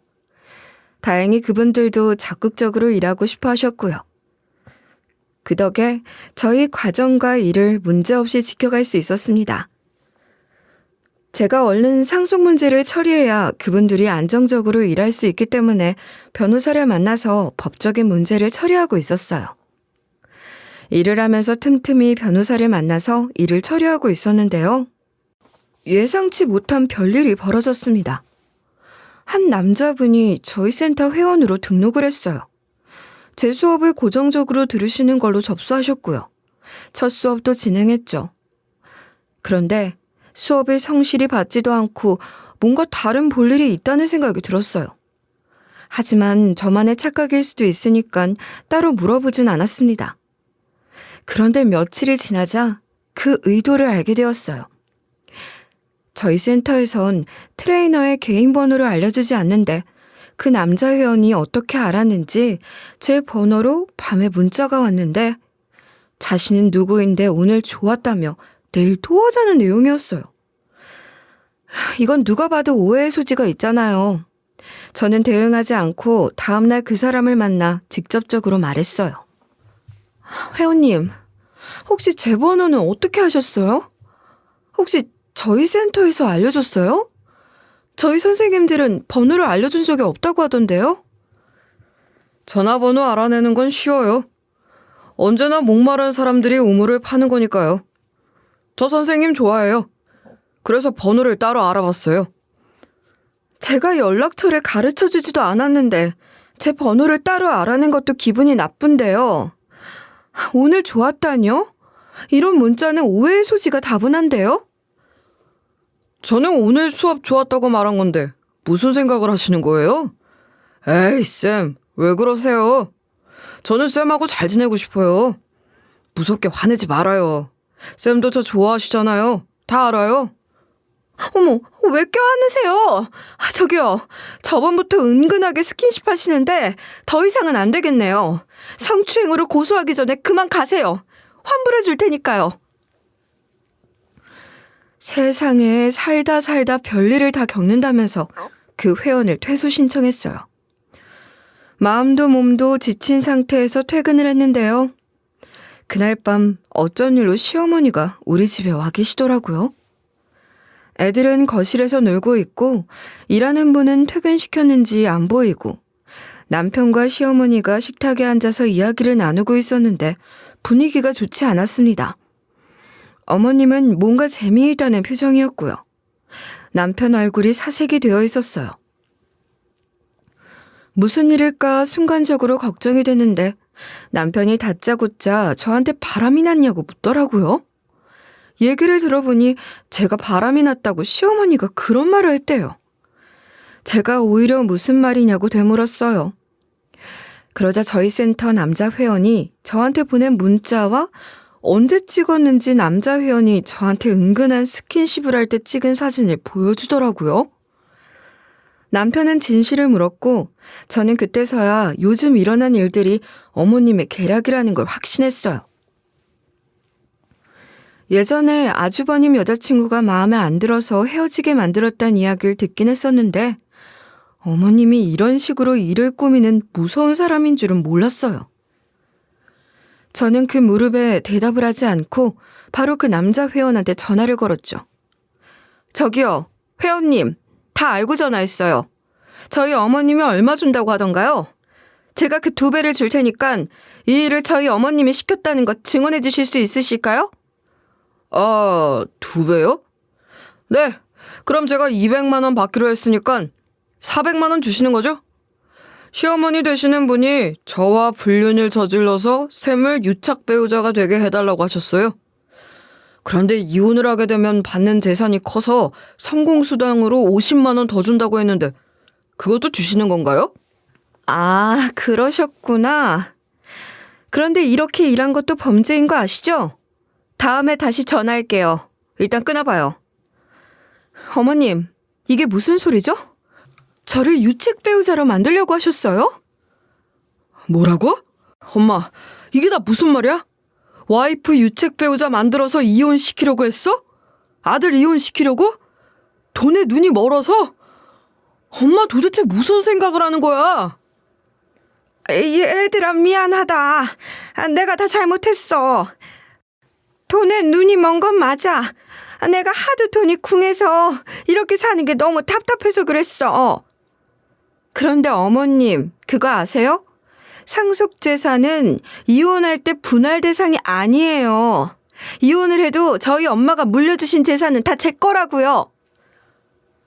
다행히 그분들도 적극적으로 일하고 싶어 하셨고요. 그 덕에 저희 과정과 일을 문제없이 지켜갈 수 있었습니다. 제가 얼른 상속 문제를 처리해야 그분들이 안정적으로 일할 수 있기 때문에 변호사를 만나서 법적인 문제를 처리하고 있었어요. 일을 하면서 틈틈이 변호사를 만나서 일을 처리하고 있었는데요. 예상치 못한 별일이 벌어졌습니다. 한 남자분이 저희 센터 회원으로 등록을 했어요. 제 수업을 고정적으로 들으시는 걸로 접수하셨고요. 첫 수업도 진행했죠. 그런데 수업을 성실히 받지도 않고 뭔가 다른 볼일이 있다는 생각이 들었어요. 하지만 저만의 착각일 수도 있으니까 따로 물어보진 않았습니다. 그런데 며칠이 지나자 그 의도를 알게 되었어요. 저희 센터에선 트레이너의 개인 번호를 알려주지 않는데 그 남자 회원이 어떻게 알았는지 제 번호로 밤에 문자가 왔는데 자신은 누구인데 오늘 좋았다며 내일 토하자는 내용이었어요. 이건 누가 봐도 오해의 소지가 있잖아요. 저는 대응하지 않고 다음날 그 사람을 만나 직접적으로 말했어요. 회원님, 혹시 제 번호는 어떻게 하셨어요? 혹시 저희 센터에서 알려줬어요? 저희 선생님들은 번호를 알려준 적이 없다고 하던데요? 전화번호 알아내는 건 쉬워요. 언제나 목마른 사람들이 우물을 파는 거니까요. 저 선생님 좋아해요. 그래서 번호를 따로 알아봤어요. 제가 연락처를 가르쳐주지도 않았는데 제 번호를 따로 알아낸 것도 기분이 나쁜데요. 오늘 좋았다뇨? 이런 문자는 오해의 소지가 다분한데요? 저는 오늘 수업 좋았다고 말한 건데 무슨 생각을 하시는 거예요? 에이, 쌤, 왜 그러세요? 저는 쌤하고 잘 지내고 싶어요. 무섭게 화내지 말아요. 쌤도 저 좋아하시잖아요. 다 알아요. 어머, 왜 껴안으세요? 저기요, 저번부터 은근하게 스킨십 하시는데 더 이상은 안 되겠네요. 성추행으로 고소하기 전에 그만 가세요. 환불해 줄 테니까요. 세상에 살다 별일을 다 겪는다면서 그 회원을 퇴소 신청했어요. 마음도 몸도 지친 상태에서 퇴근을 했는데요. 그날 밤 어쩐 일로 시어머니가 우리 집에 와 계시더라고요. 애들은 거실에서 놀고 있고 일하는 분은 퇴근시켰는지 안 보이고 남편과 시어머니가 식탁에 앉아서 이야기를 나누고 있었는데 분위기가 좋지 않았습니다. 어머님은 뭔가 재미있다는 표정이었고요. 남편 얼굴이 사색이 되어 있었어요. 무슨 일일까 순간적으로 걱정이 되는데 남편이 다짜고짜 저한테 바람이 났냐고 묻더라고요. 얘기를 들어보니 제가 바람이 났다고 시어머니가 그런 말을 했대요. 제가 오히려 무슨 말이냐고 되물었어요. 그러자 저희 센터 남자 회원이 저한테 보낸 문자와 언제 찍었는지 남자 회원이 저한테 은근한 스킨십을 할 때 찍은 사진을 보여주더라고요. 남편은 진실을 물었고 저는 그때서야 요즘 일어난 일들이 어머님의 계략이라는 걸 확신했어요. 예전에 아주버님 여자친구가 마음에 안 들어서 헤어지게 만들었다는 이야기를 듣긴 했었는데 어머님이 이런 식으로 일을 꾸미는 무서운 사람인 줄은 몰랐어요. 저는 그 무릎에 대답을 하지 않고 바로 그 남자 회원한테 전화를 걸었죠. 저기요, 회원님, 다 알고 전화했어요. 저희 어머님이 얼마 준다고 하던가요? 제가 그 2배를 줄 테니까 이 일을 저희 어머님이 시켰다는 거 증언해 주실 수 있으실까요? 2배요? 네, 그럼 제가 200만 원 받기로 했으니까 400만 원 주시는 거죠? 시어머니 되시는 분이 저와 불륜을 저질러서 샘을 유착 배우자가 되게 해달라고 하셨어요. 그런데 이혼을 하게 되면 받는 재산이 커서 성공수당으로 50만 원 더 준다고 했는데 그것도 주시는 건가요? 아, 그러셨구나. 그런데 이렇게 일한 것도 범죄인 거 아시죠? 다음에 다시 전화할게요. 일단 끊어봐요. 어머님, 이게 무슨 소리죠? 저를 유책 배우자로 만들려고 하셨어요? 뭐라고? 엄마, 이게 다 무슨 말이야? 와이프 유책 배우자 만들어서 이혼시키려고 했어? 아들 이혼시키려고? 돈에 눈이 멀어서? 엄마 도대체 무슨 생각을 하는 거야? 얘들아, 미안하다. 내가 다 잘못했어. 돈에 눈이 먼 건 맞아. 내가 하도 돈이 궁해서 이렇게 사는 게 너무 답답해서 그랬어. 그런데 어머님, 그거 아세요? 상속재산은 이혼할 때 분할 대상이 아니에요. 이혼을 해도 저희 엄마가 물려주신 재산은 다 제 거라고요.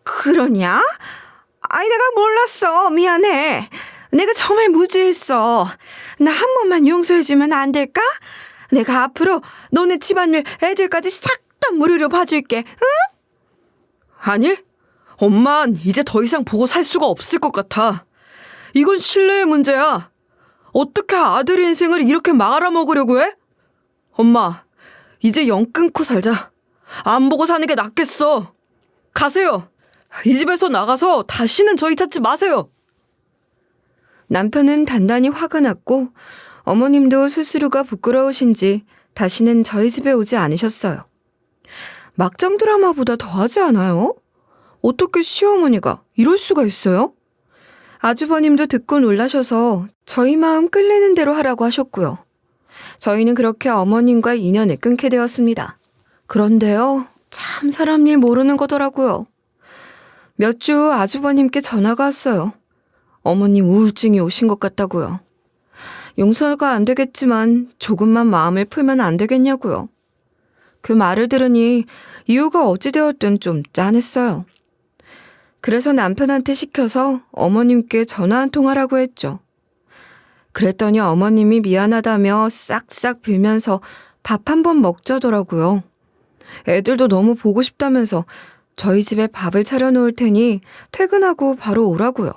그러냐? 아니, 내가 몰랐어. 미안해. 내가 정말 무지했어. 나 한 번만 용서해주면 안 될까? 내가 앞으로 너네 집안일 애들까지 싹 다 무료로 봐줄게. 응? 아니, 엄만 이제 더 이상 보고 살 수가 없을 것 같아. 이건 신뢰의 문제야. 어떻게 아들 인생을 이렇게 말아먹으려고 해? 엄마, 이제 영 끊고 살자. 안 보고 사는 게 낫겠어. 가세요. 이 집에서 나가서 다시는 저희 찾지 마세요. 남편은 단단히 화가 났고 어머님도 스스로가 부끄러우신지 다시는 저희 집에 오지 않으셨어요. 막장 드라마보다 더하지 않아요? 어떻게 시어머니가 이럴 수가 있어요? 아주버님도 듣고 놀라셔서 저희 마음 끌리는 대로 하라고 하셨고요. 저희는 그렇게 어머님과 인연을 끊게 되었습니다. 그런데요, 참 사람 일 모르는 거더라고요. 몇 주 아주버님께 전화가 왔어요. 어머님 우울증이 오신 것 같다고요. 용서가 안 되겠지만 조금만 마음을 풀면 안 되겠냐고요. 그 말을 들으니 이유가 어찌되었든 좀 짠했어요. 그래서 남편한테 시켜서 어머님께 전화 한 통 하라고 했죠. 그랬더니 어머님이 미안하다며 싹싹 빌면서 밥 한 번 먹자더라고요. 애들도 너무 보고 싶다면서 저희 집에 밥을 차려놓을 테니 퇴근하고 바로 오라고요.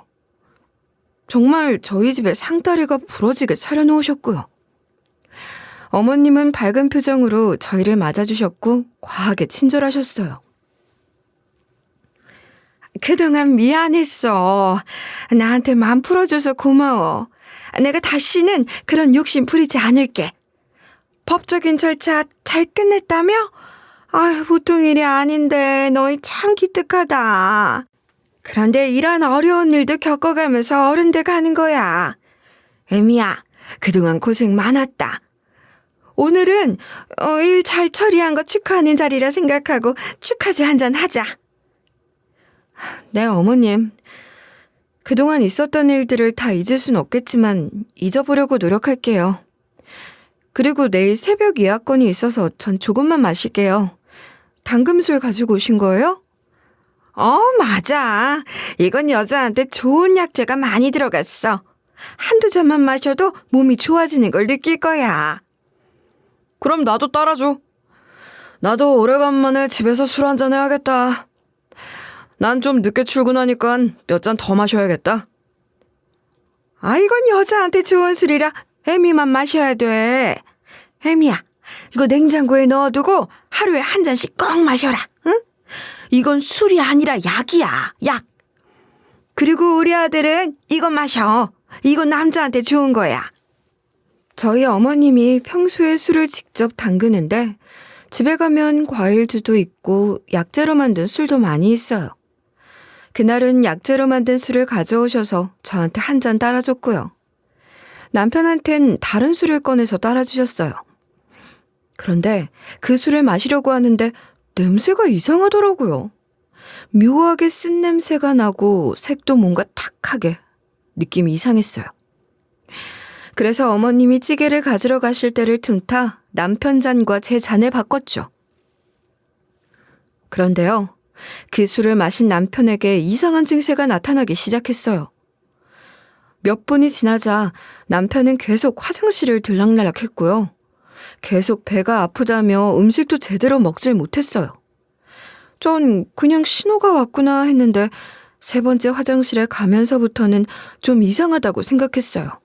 정말 저희 집에 상다리가 부러지게 차려놓으셨고요. 어머님은 밝은 표정으로 저희를 맞아주셨고 과하게 친절하셨어요. 그동안 미안했어. 나한테 마음 풀어줘서 고마워. 내가 다시는 그런 욕심 부리지 않을게. 법적인 절차 잘 끝냈다며? 아유, 보통 일이 아닌데 너희 참 기특하다. 그런데 이런 어려운 일도 겪어가면서 어른돼 가는 거야. 애미야, 그동안 고생 많았다. 오늘은 일 잘 처리한 거 축하하는 자리라 생각하고 축하주 한잔 하자. 네, 어머님. 그동안 있었던 일들을 다 잊을 순 없겠지만 잊어보려고 노력할게요. 그리고 내일 새벽 예약권이 있어서 전 조금만 마실게요. 당금술 가지고 오신 거예요? 맞아. 이건 여자한테 좋은 약재가 많이 들어갔어. 한두 잔만 마셔도 몸이 좋아지는 걸 느낄 거야. 그럼 나도 따라줘. 나도 오래간만에 집에서 술 한잔 해야겠다. 난 좀 늦게 출근하니까 몇 잔 더 마셔야겠다. 이건 여자한테 좋은 술이라 애미만 마셔야 돼. 애미야, 이거 냉장고에 넣어두고 하루에 한 잔씩 꼭 마셔라. 응? 이건 술이 아니라 약이야, 약. 그리고 우리 아들은 이거 마셔. 이건 남자한테 좋은 거야. 저희 어머님이 평소에 술을 직접 담그는데 집에 가면 과일주도 있고 약재로 만든 술도 많이 있어요. 그날은 약재로 만든 술을 가져오셔서 저한테 한 잔 따라줬고요. 남편한텐 다른 술을 꺼내서 따라주셨어요. 그런데 그 술을 마시려고 하는데 냄새가 이상하더라고요. 묘하게 쓴 냄새가 나고 색도 뭔가 탁하게 느낌이 이상했어요. 그래서 어머님이 찌개를 가지러 가실 때를 틈타 남편 잔과 제 잔을 바꿨죠. 그런데요, 그 술을 마신 남편에게 이상한 증세가 나타나기 시작했어요. 몇 분이 지나자 남편은 계속 화장실을 들락날락했고요. 계속 배가 아프다며 음식도 제대로 먹질 못했어요. 전 그냥 신호가 왔구나 했는데 세 번째 화장실에 가면서부터는 좀 이상하다고 생각했어요.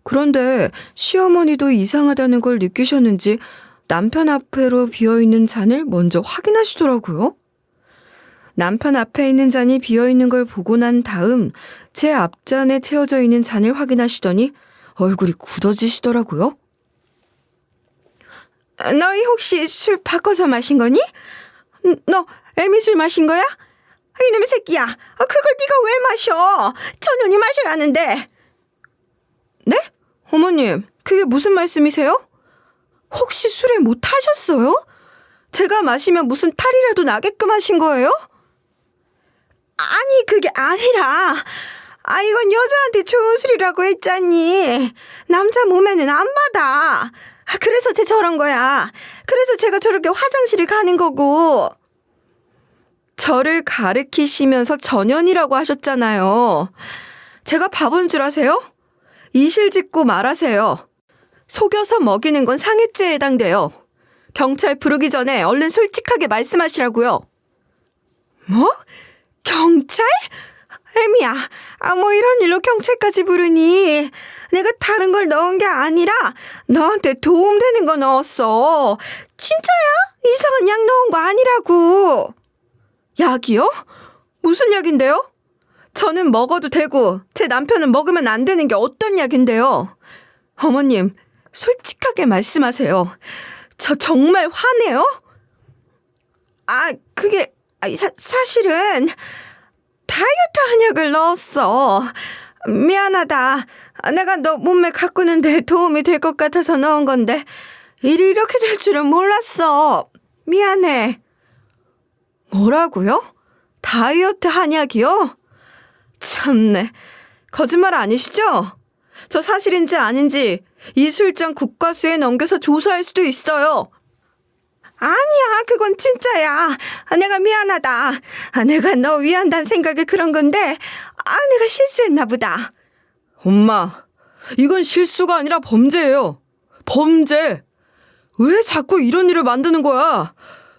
그런데 시어머니도 이상하다는 걸 느끼셨는지 남편 앞으로 비어있는 잔을 먼저 확인하시더라고요. 남편 앞에 있는 잔이 비어있는 걸 보고 난 다음 제 앞잔에 채워져 있는 잔을 확인하시더니 얼굴이 굳어지시더라고요. 너희 혹시 술 바꿔서 마신 거니? 너 애미술 마신 거야? 이놈의 새끼야. 그걸 네가 왜 마셔? 천연이 마셔야 하는데. 네? 어머님, 그게 무슨 말씀이세요? 혹시 술에 못 타셨어요? 제가 마시면 무슨 탈이라도 나게끔 하신 거예요? 아니 그게 아니라 이건 여자한테 좋은 술이라고 했잖니. 남자 몸에는 안 받아. 그래서 저런 거야. 그래서 제가 저렇게 화장실을 가는 거고. 저를 가르치시면서 전연이라고 하셨잖아요. 제가 바본 줄 아세요? 이실직고 말하세요. 속여서 먹이는 건 상해죄에 해당돼요. 경찰 부르기 전에 얼른 솔직하게 말씀하시라고요. 뭐? 경찰? 애미야, 뭐 이런 일로 경찰까지 부르니. 내가 다른 걸 넣은 게 아니라 너한테 도움되는 거 넣었어. 진짜야? 이상한 약 넣은 거 아니라고. 약이요? 무슨 약인데요? 저는 먹어도 되고 제 남편은 먹으면 안 되는 게 어떤 약인데요? 어머님, 솔직하게 말씀하세요. 저 정말 화내요? 그게 사실은 다이어트 한약을 넣었어. 미안하다. 내가 너 몸매 가꾸는데 도움이 될 것 같아서 넣은 건데 일이 이렇게 될 줄은 몰랐어. 미안해. 뭐라고요? 다이어트 한약이요? 참네. 거짓말 아니시죠? 저 사실인지 아닌지 이 술장 국과수에 넘겨서 조사할 수도 있어요. 아니야, 그건 진짜야. 내가 미안하다. 내가 너 위한다는 생각에 그런 건데 내가 실수했나 보다. 엄마, 이건 실수가 아니라 범죄예요. 범죄. 왜 자꾸 이런 일을 만드는 거야?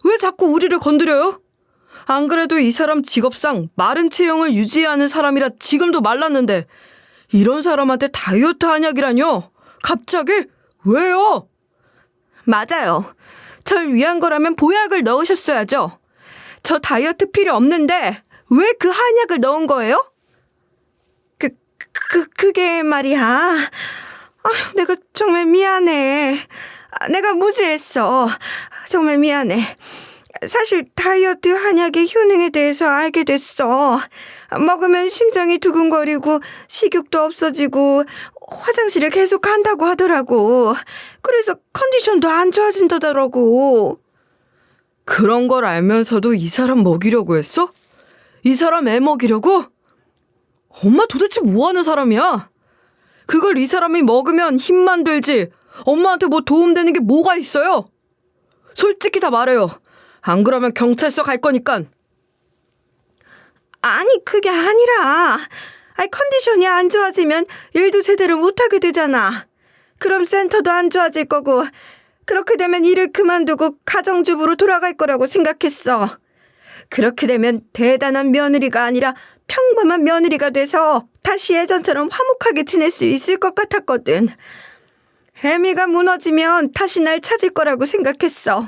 왜 자꾸 우리를 건드려요? 안 그래도 이 사람 직업상 마른 체형을 유지하는 사람이라 지금도 말랐는데 이런 사람한테 다이어트 한약이라뇨? 갑자기? 왜요? 맞아요. 절 위한 거라면 보약을 넣으셨어야죠. 저 다이어트 필요 없는데 왜 그 한약을 넣은 거예요? 그게 말이야. 내가 정말 미안해. 내가 무지했어. 정말 미안해. 사실 다이어트 한약의 효능에 대해서 알게 됐어. 먹으면 심장이 두근거리고 식욕도 없어지고 화장실을 계속 간다고 하더라고. 그래서 컨디션도 안 좋아진다더라고. 그런 걸 알면서도 이 사람 먹이려고 했어? 이 사람 애 먹이려고? 엄마 도대체 뭐 하는 사람이야? 그걸 이 사람이 먹으면 힘만 들지 엄마한테 뭐 도움되는 게 뭐가 있어요? 솔직히 다 말해요. 안 그러면 경찰서 갈 거니깐. 아니 그게 아니라 컨디션이 안 좋아지면 일도 제대로 못하게 되잖아. 그럼 센터도 안 좋아질 거고 그렇게 되면 일을 그만두고 가정주부로 돌아갈 거라고 생각했어. 그렇게 되면 대단한 며느리가 아니라 평범한 며느리가 돼서 다시 예전처럼 화목하게 지낼 수 있을 것 같았거든. 애미가 무너지면 다시 날 찾을 거라고 생각했어.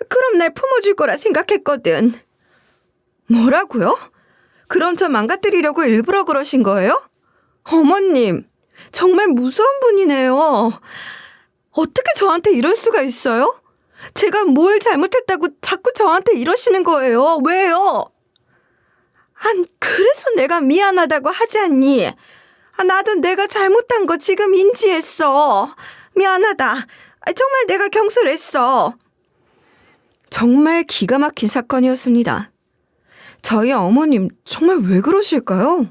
그럼 날 품어줄 거라 생각했거든. 뭐라고요? 그럼 저 망가뜨리려고 일부러 그러신 거예요? 어머님, 정말 무서운 분이네요. 어떻게 저한테 이럴 수가 있어요? 제가 뭘 잘못했다고 자꾸 저한테 이러시는 거예요. 왜요? 그래서 내가 미안하다고 하지 않니? 나도 내가 잘못한 거 지금 인지했어. 미안하다. 정말 내가 경솔했어. 정말 기가 막힌 사건이었습니다. 저희 어머님 정말 왜 그러실까요?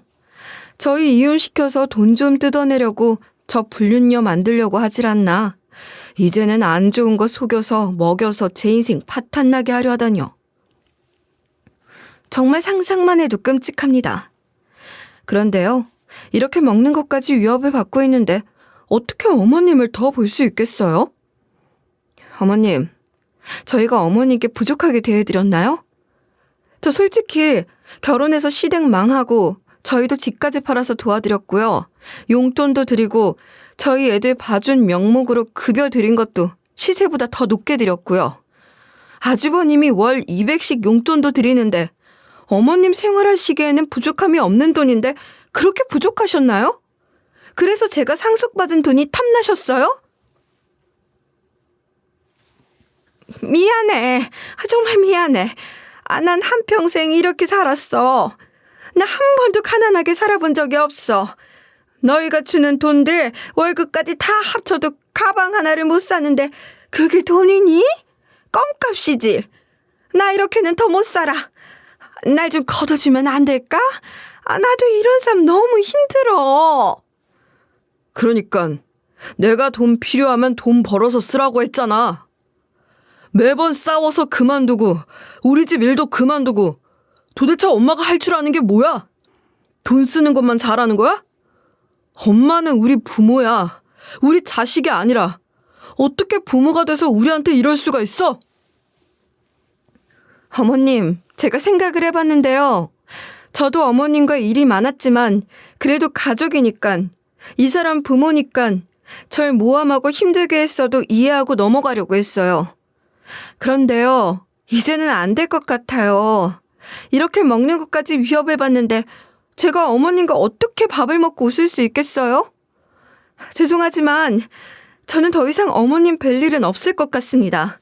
저희 이혼시켜서 돈 좀 뜯어내려고 저 불륜녀 만들려고 하질 않나. 이제는 안 좋은 거 속여서 먹여서 제 인생 파탄나게 하려 하다니요. 정말 상상만 해도 끔찍합니다. 그런데요, 이렇게 먹는 것까지 위협을 받고 있는데 어떻게 어머님을 더 볼 수 있겠어요? 어머님, 저희가 어머님께 부족하게 대해드렸나요? 저 솔직히 결혼해서 시댁 망하고 저희도 집까지 팔아서 도와드렸고요. 용돈도 드리고 저희 애들 봐준 명목으로 급여 드린 것도 시세보다 더 높게 드렸고요. 아주버님이 월 200씩 용돈도 드리는데 어머님 생활하시기에는 부족함이 없는 돈인데 그렇게 부족하셨나요? 그래서 제가 상속받은 돈이 탐나셨어요? 미안해. 정말 미안해. 난 한평생 이렇게 살았어. 나 한 번도 가난하게 살아본 적이 없어. 너희가 주는 돈들 월급까지 다 합쳐도 가방 하나를 못 사는데 그게 돈이니? 껌값이지. 나 이렇게는 더 못 살아. 날 좀 걷어주면 안 될까? 나도 이런 삶 너무 힘들어. 그러니까 내가 돈 필요하면 돈 벌어서 쓰라고 했잖아. 매번 싸워서 그만두고 우리 집 일도 그만두고 도대체 엄마가 할 줄 아는 게 뭐야? 돈 쓰는 것만 잘하는 거야? 엄마는 우리 부모야. 우리 자식이 아니라 어떻게 부모가 돼서 우리한테 이럴 수가 있어? 어머님, 제가 생각을 해봤는데요. 저도 어머님과 일이 많았지만 그래도 가족이니깐, 이 사람 부모니깐 절 모함하고 힘들게 했어도 이해하고 넘어가려고 했어요. 그런데요, 이제는 안 될 것 같아요. 이렇게 먹는 것까지 위협해봤는데 제가 어머님과 어떻게 밥을 먹고 웃을 수 있겠어요? 죄송하지만 저는 더 이상 어머님 뵐 일은 없을 것 같습니다.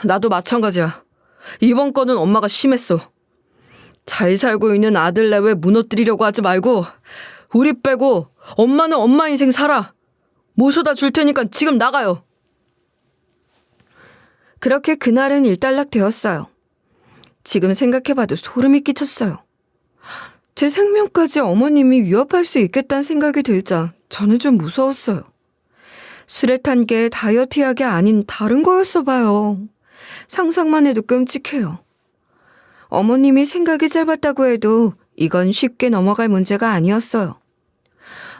나도 마찬가지야. 이번 건은 엄마가 심했어. 잘 살고 있는 아들 내외 무너뜨리려고 하지 말고 우리 빼고 엄마는 엄마 인생 살아. 모셔다 줄 테니까 지금 나가요. 그렇게 그날은 일단락 되었어요. 지금 생각해봐도 소름이 끼쳤어요. 제 생명까지 어머님이 위협할 수 있겠다는 생각이 들자 저는 좀 무서웠어요. 술에 탄 게 다이어트 약이 아닌 다른 거였어 봐요. 상상만 해도 끔찍해요. 어머님이 생각이 짧았다고 해도 이건 쉽게 넘어갈 문제가 아니었어요.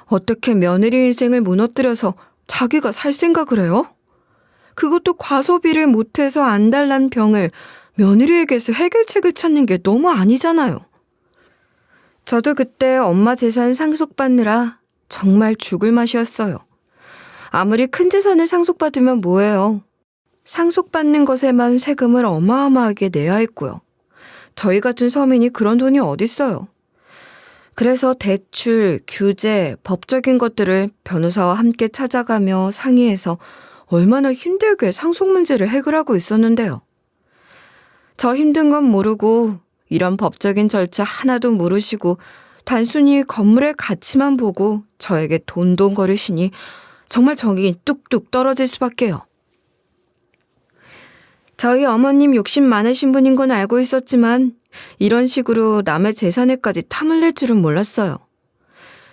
어떻게 며느리 인생을 무너뜨려서 자기가 살 생각을 해요? 그것도 과소비를 못해서 안달난 병을 며느리에게서 해결책을 찾는 게 너무 아니잖아요. 저도 그때 엄마 재산 상속받느라 정말 죽을 맛이었어요. 아무리 큰 재산을 상속받으면 뭐예요. 상속받는 것에만 세금을 어마어마하게 내야 했고요. 저희 같은 서민이 그런 돈이 어딨어요. 그래서 대출, 규제, 법적인 것들을 변호사와 함께 찾아가며 상의해서 얼마나 힘들게 상속 문제를 해결하고 있었는데요. 저 힘든 건 모르고 이런 법적인 절차 하나도 모르시고 단순히 건물의 가치만 보고 저에게 돈돈 거르시니 정말 정이 뚝뚝 떨어질 수밖에요. 저희 어머님 욕심 많으신 분인 건 알고 있었지만 이런 식으로 남의 재산에까지 탐을 낼 줄은 몰랐어요.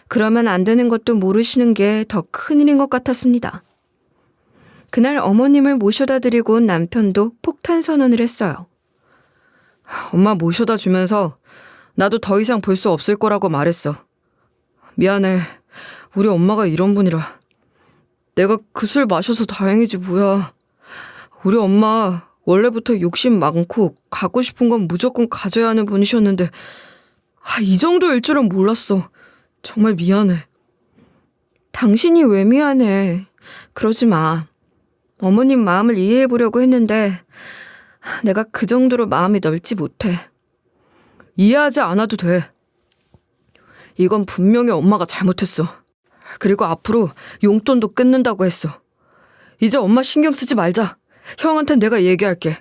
그러면 안 되는 것도 모르시는 게 더 큰일인 것 같았습니다. 그날 어머님을 모셔다 드리고 온 남편도 폭탄 선언을 했어요. 엄마 모셔다 주면서 나도 더 이상 볼 수 없을 거라고 말했어. 미안해. 우리 엄마가 이런 분이라. 내가 그 술 마셔서 다행이지 뭐야. 우리 엄마 원래부터 욕심 많고 갖고 싶은 건 무조건 가져야 하는 분이셨는데 이 정도일 줄은 몰랐어. 정말 미안해. 당신이 왜 미안해. 그러지 마. 어머님 마음을 이해해 보려고 했는데 내가 그 정도로 마음이 넓지 못해. 이해하지 않아도 돼. 이건 분명히 엄마가 잘못했어. 그리고 앞으로 용돈도 끊는다고 했어. 이제 엄마 신경 쓰지 말자. 형한텐 내가 얘기할게.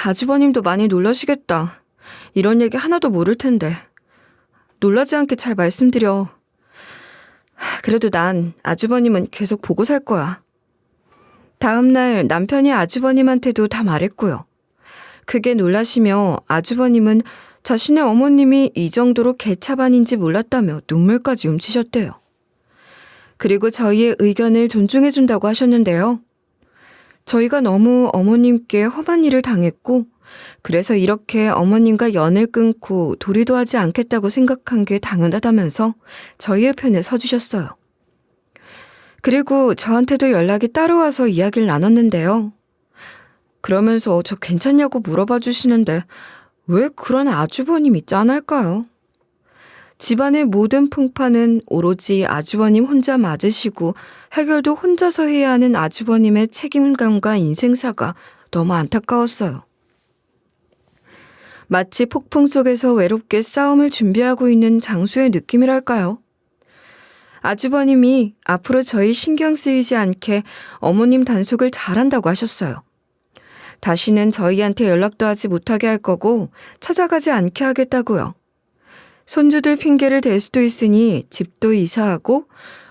아주버님도 많이 놀라시겠다. 이런 얘기 하나도 모를 텐데. 놀라지 않게 잘 말씀드려. 그래도 난 아주버님은 계속 보고 살 거야. 다음 날 남편이 아주버님한테도 다 말했고요. 크게 놀라시며 아주버님은 자신의 어머님이 이 정도로 개차반인지 몰랐다며 눈물까지 훔치셨대요. 그리고 저희의 의견을 존중해준다고 하셨는데요. 저희가 너무 어머님께 험한 일을 당했고 그래서 이렇게 어머님과 연을 끊고 도리도 하지 않겠다고 생각한 게 당연하다면서 저희의 편에 서주셨어요. 그리고 저한테도 연락이 따로 와서 이야기를 나눴는데요. 그러면서 저 괜찮냐고 물어봐 주시는데 왜 그런 아주버님이 짠할까요? 집안의 모든 풍파는 오로지 아주버님 혼자 맞으시고 해결도 혼자서 해야 하는 아주버님의 책임감과 인생사가 너무 안타까웠어요. 마치 폭풍 속에서 외롭게 싸움을 준비하고 있는 장수의 느낌이랄까요? 아주버님이 앞으로 저희 신경 쓰이지 않게 어머님 단속을 잘한다고 하셨어요. 다시는 저희한테 연락도 하지 못하게 할 거고 찾아가지 않게 하겠다고요. 손주들 핑계를 댈 수도 있으니 집도 이사하고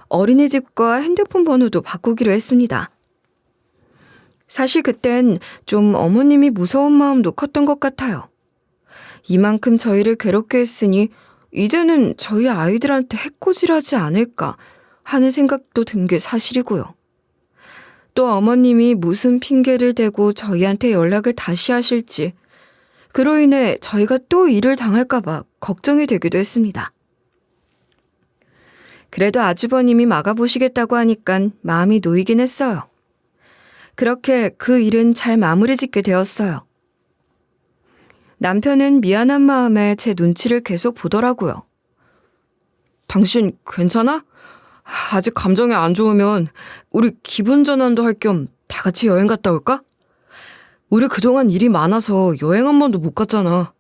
어린이집과 핸드폰 번호도 바꾸기로 했습니다. 사실 그땐 좀 어머님이 무서운 마음도 컸던 것 같아요. 이만큼 저희를 괴롭게 했으니 이제는 저희 아이들한테 해코지하지 않을까 하는 생각도 든 게 사실이고요. 또 어머님이 무슨 핑계를 대고 저희한테 연락을 다시 하실지 그로 인해 저희가 또 일을 당할까 봐 걱정이 되기도 했습니다. 그래도 아주버님이 막아보시겠다고 하니까 마음이 놓이긴 했어요. 그렇게 그 일은 잘 마무리 짓게 되었어요. 남편은 미안한 마음에 제 눈치를 계속 보더라고요. 당신 괜찮아? 아직 감정이 안 좋으면 우리 기분 전환도 할 겸 다 같이 여행 갔다 올까? 우리 그동안 일이 많아서 여행 한 번도 못 갔잖아.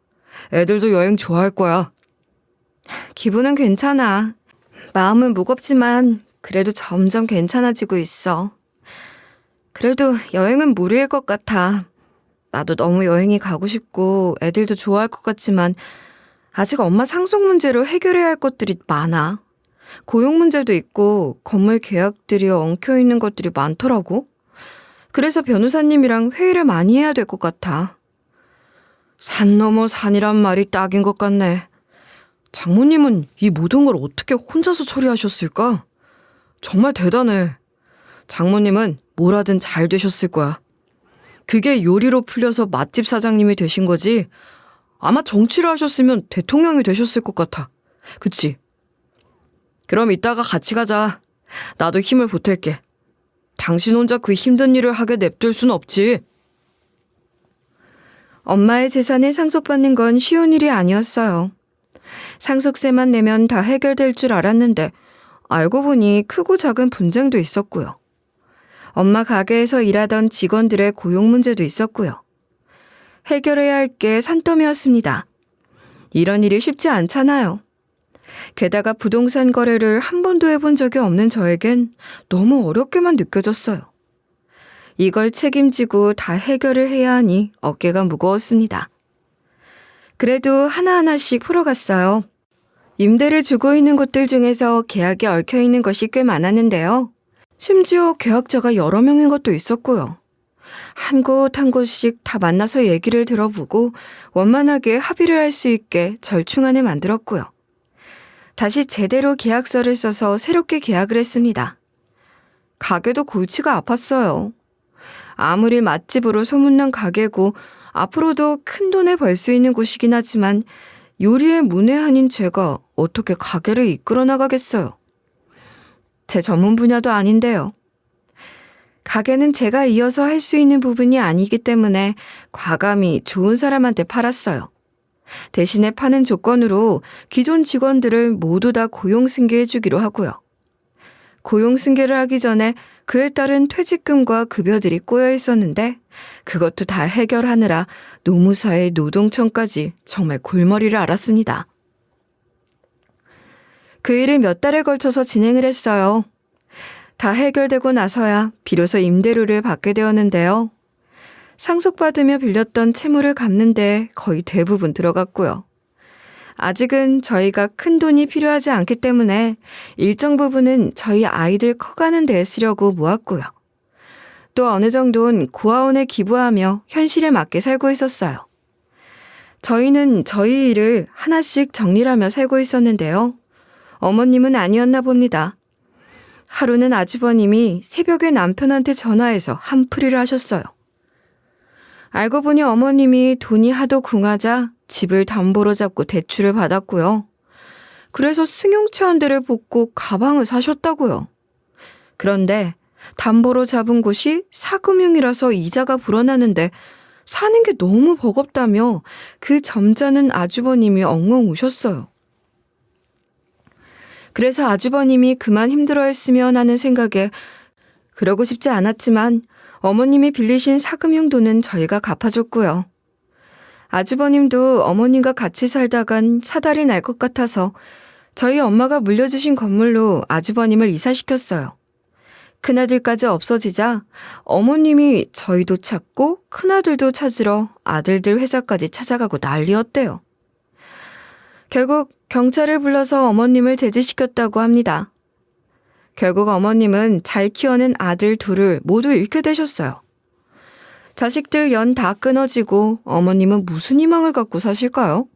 애들도 여행 좋아할 거야. 기분은 괜찮아. 마음은 무겁지만 그래도 점점 괜찮아지고 있어. 그래도 여행은 무리일 것 같아. 나도 너무 여행이 가고 싶고 애들도 좋아할 것 같지만 아직 엄마 상속 문제로 해결해야 할 것들이 많아. 고용 문제도 있고 건물 계약들이 엉켜있는 것들이 많더라고. 그래서 변호사님이랑 회의를 많이 해야 될 것 같아. 산 넘어 산이란 말이 딱인 것 같네. 장모님은 이 모든 걸 어떻게 혼자서 처리하셨을까? 정말 대단해. 장모님은 뭘 하든 잘 되셨을 거야. 그게 요리로 풀려서 맛집 사장님이 되신 거지. 아마 정치를 하셨으면 대통령이 되셨을 것 같아. 그치? 그럼 이따가 같이 가자. 나도 힘을 보탤게. 당신 혼자 그 힘든 일을 하게 냅둘 순 없지. 엄마의 재산을 상속받는 건 쉬운 일이 아니었어요. 상속세만 내면 다 해결될 줄 알았는데 알고 보니 크고 작은 분쟁도 있었고요. 엄마 가게에서 일하던 직원들의 고용 문제도 있었고요. 해결해야 할 게 산더미였습니다. 이런 일이 쉽지 않잖아요. 게다가 부동산 거래를 한 번도 해본 적이 없는 저에겐 너무 어렵게만 느껴졌어요. 이걸 책임지고 다 해결을 해야 하니 어깨가 무거웠습니다. 그래도 하나하나씩 풀어갔어요. 임대를 주고 있는 곳들 중에서 계약이 얽혀있는 것이 꽤 많았는데요. 심지어 계약자가 여러 명인 것도 있었고요. 한 곳 한 곳씩 다 만나서 얘기를 들어보고 원만하게 합의를 할 수 있게 절충안을 만들었고요. 다시 제대로 계약서를 써서 새롭게 계약을 했습니다. 가게도 골치가 아팠어요. 아무리 맛집으로 소문난 가게고 앞으로도 큰 돈을 벌 수 있는 곳이긴 하지만 요리의 문외한인 제가 어떻게 가게를 이끌어 나가겠어요. 제 전문 분야도 아닌데요. 가게는 제가 이어서 할 수 있는 부분이 아니기 때문에 과감히 좋은 사람한테 팔았어요. 대신에 파는 조건으로 기존 직원들을 모두 다 고용승계해 주기로 하고요. 고용승계를 하기 전에 그에 따른 퇴직금과 급여들이 꼬여 있었는데 그것도 다 해결하느라 노무사의 노동청까지 정말 골머리를 앓았습니다. 그 일을 몇 달에 걸쳐서 진행을 했어요. 다 해결되고 나서야 비로소 임대료를 받게 되었는데요. 상속받으며 빌렸던 채무를 갚는데 거의 대부분 들어갔고요. 아직은 저희가 큰 돈이 필요하지 않기 때문에 일정 부분은 저희 아이들 커가는 데 쓰려고 모았고요. 또 어느 정도는 고아원에 기부하며 현실에 맞게 살고 있었어요. 저희는 저희 일을 하나씩 정리하며 살고 있었는데요. 어머님은 아니었나 봅니다. 하루는 아주버님이 새벽에 남편한테 전화해서 한풀이를 하셨어요. 알고 보니 어머님이 돈이 하도 궁하자 집을 담보로 잡고 대출을 받았고요. 그래서 승용차 한 대를 뽑고 가방을 사셨다고요. 그런데 담보로 잡은 곳이 사금융이라서 이자가 불어나는데 사는 게 너무 버겁다며 그 점잖은 아주버님이 엉엉 우셨어요. 그래서 아주버님이 그만 힘들어했으면 하는 생각에 그러고 싶지 않았지만 어머님이 빌리신 사금융 돈은 저희가 갚아줬고요. 아주버님도 어머님과 같이 살다간 사달이 날 것 같아서 저희 엄마가 물려주신 건물로 아주버님을 이사시켰어요. 큰아들까지 없어지자 어머님이 저희도 찾고 큰아들도 찾으러 아들들 회사까지 찾아가고 난리였대요. 결국 경찰을 불러서 어머님을 제지시켰다고 합니다. 결국 어머님은 잘 키워낸 아들 둘을 모두 잃게 되셨어요. 자식들 연 다 끊어지고 어머님은 무슨 희망을 갖고 사실까요?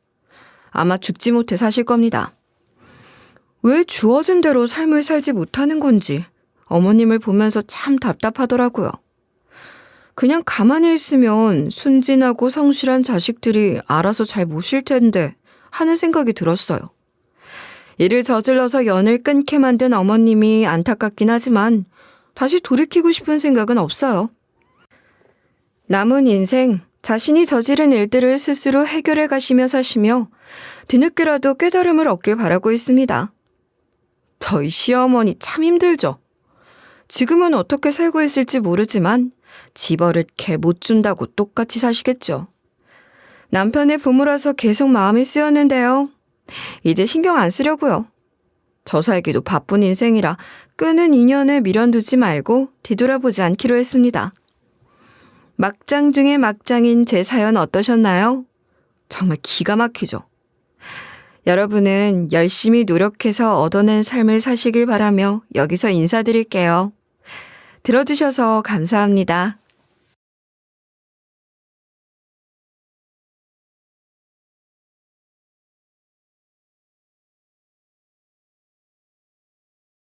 아마 죽지 못해 사실 겁니다. 왜 주어진 대로 삶을 살지 못하는 건지 어머님을 보면서 참 답답하더라고요. 그냥 가만히 있으면 순진하고 성실한 자식들이 알아서 잘 모실 텐데 하는 생각이 들었어요. 이를 저질러서 연을 끊게 만든 어머님이 안타깝긴 하지만 다시 돌이키고 싶은 생각은 없어요. 남은 인생 자신이 저지른 일들을 스스로 해결해 가시며 사시며 뒤늦게라도 깨달음을 얻길 바라고 있습니다. 저희 시어머니 참 힘들죠. 지금은 어떻게 살고 있을지 모르지만 집어릇 개 못 준다고 똑같이 사시겠죠. 남편의 부모라서 계속 마음이 쓰였는데요. 이제 신경 안 쓰려고요. 저 살기도 바쁜 인생이라 끄는 인연을 미련두지 말고 뒤돌아보지 않기로 했습니다. 막장 중에 막장인 제 사연 어떠셨나요? 정말 기가 막히죠. 여러분은 열심히 노력해서 얻어낸 삶을 사시길 바라며 여기서 인사드릴게요. 들어주셔서 감사합니다.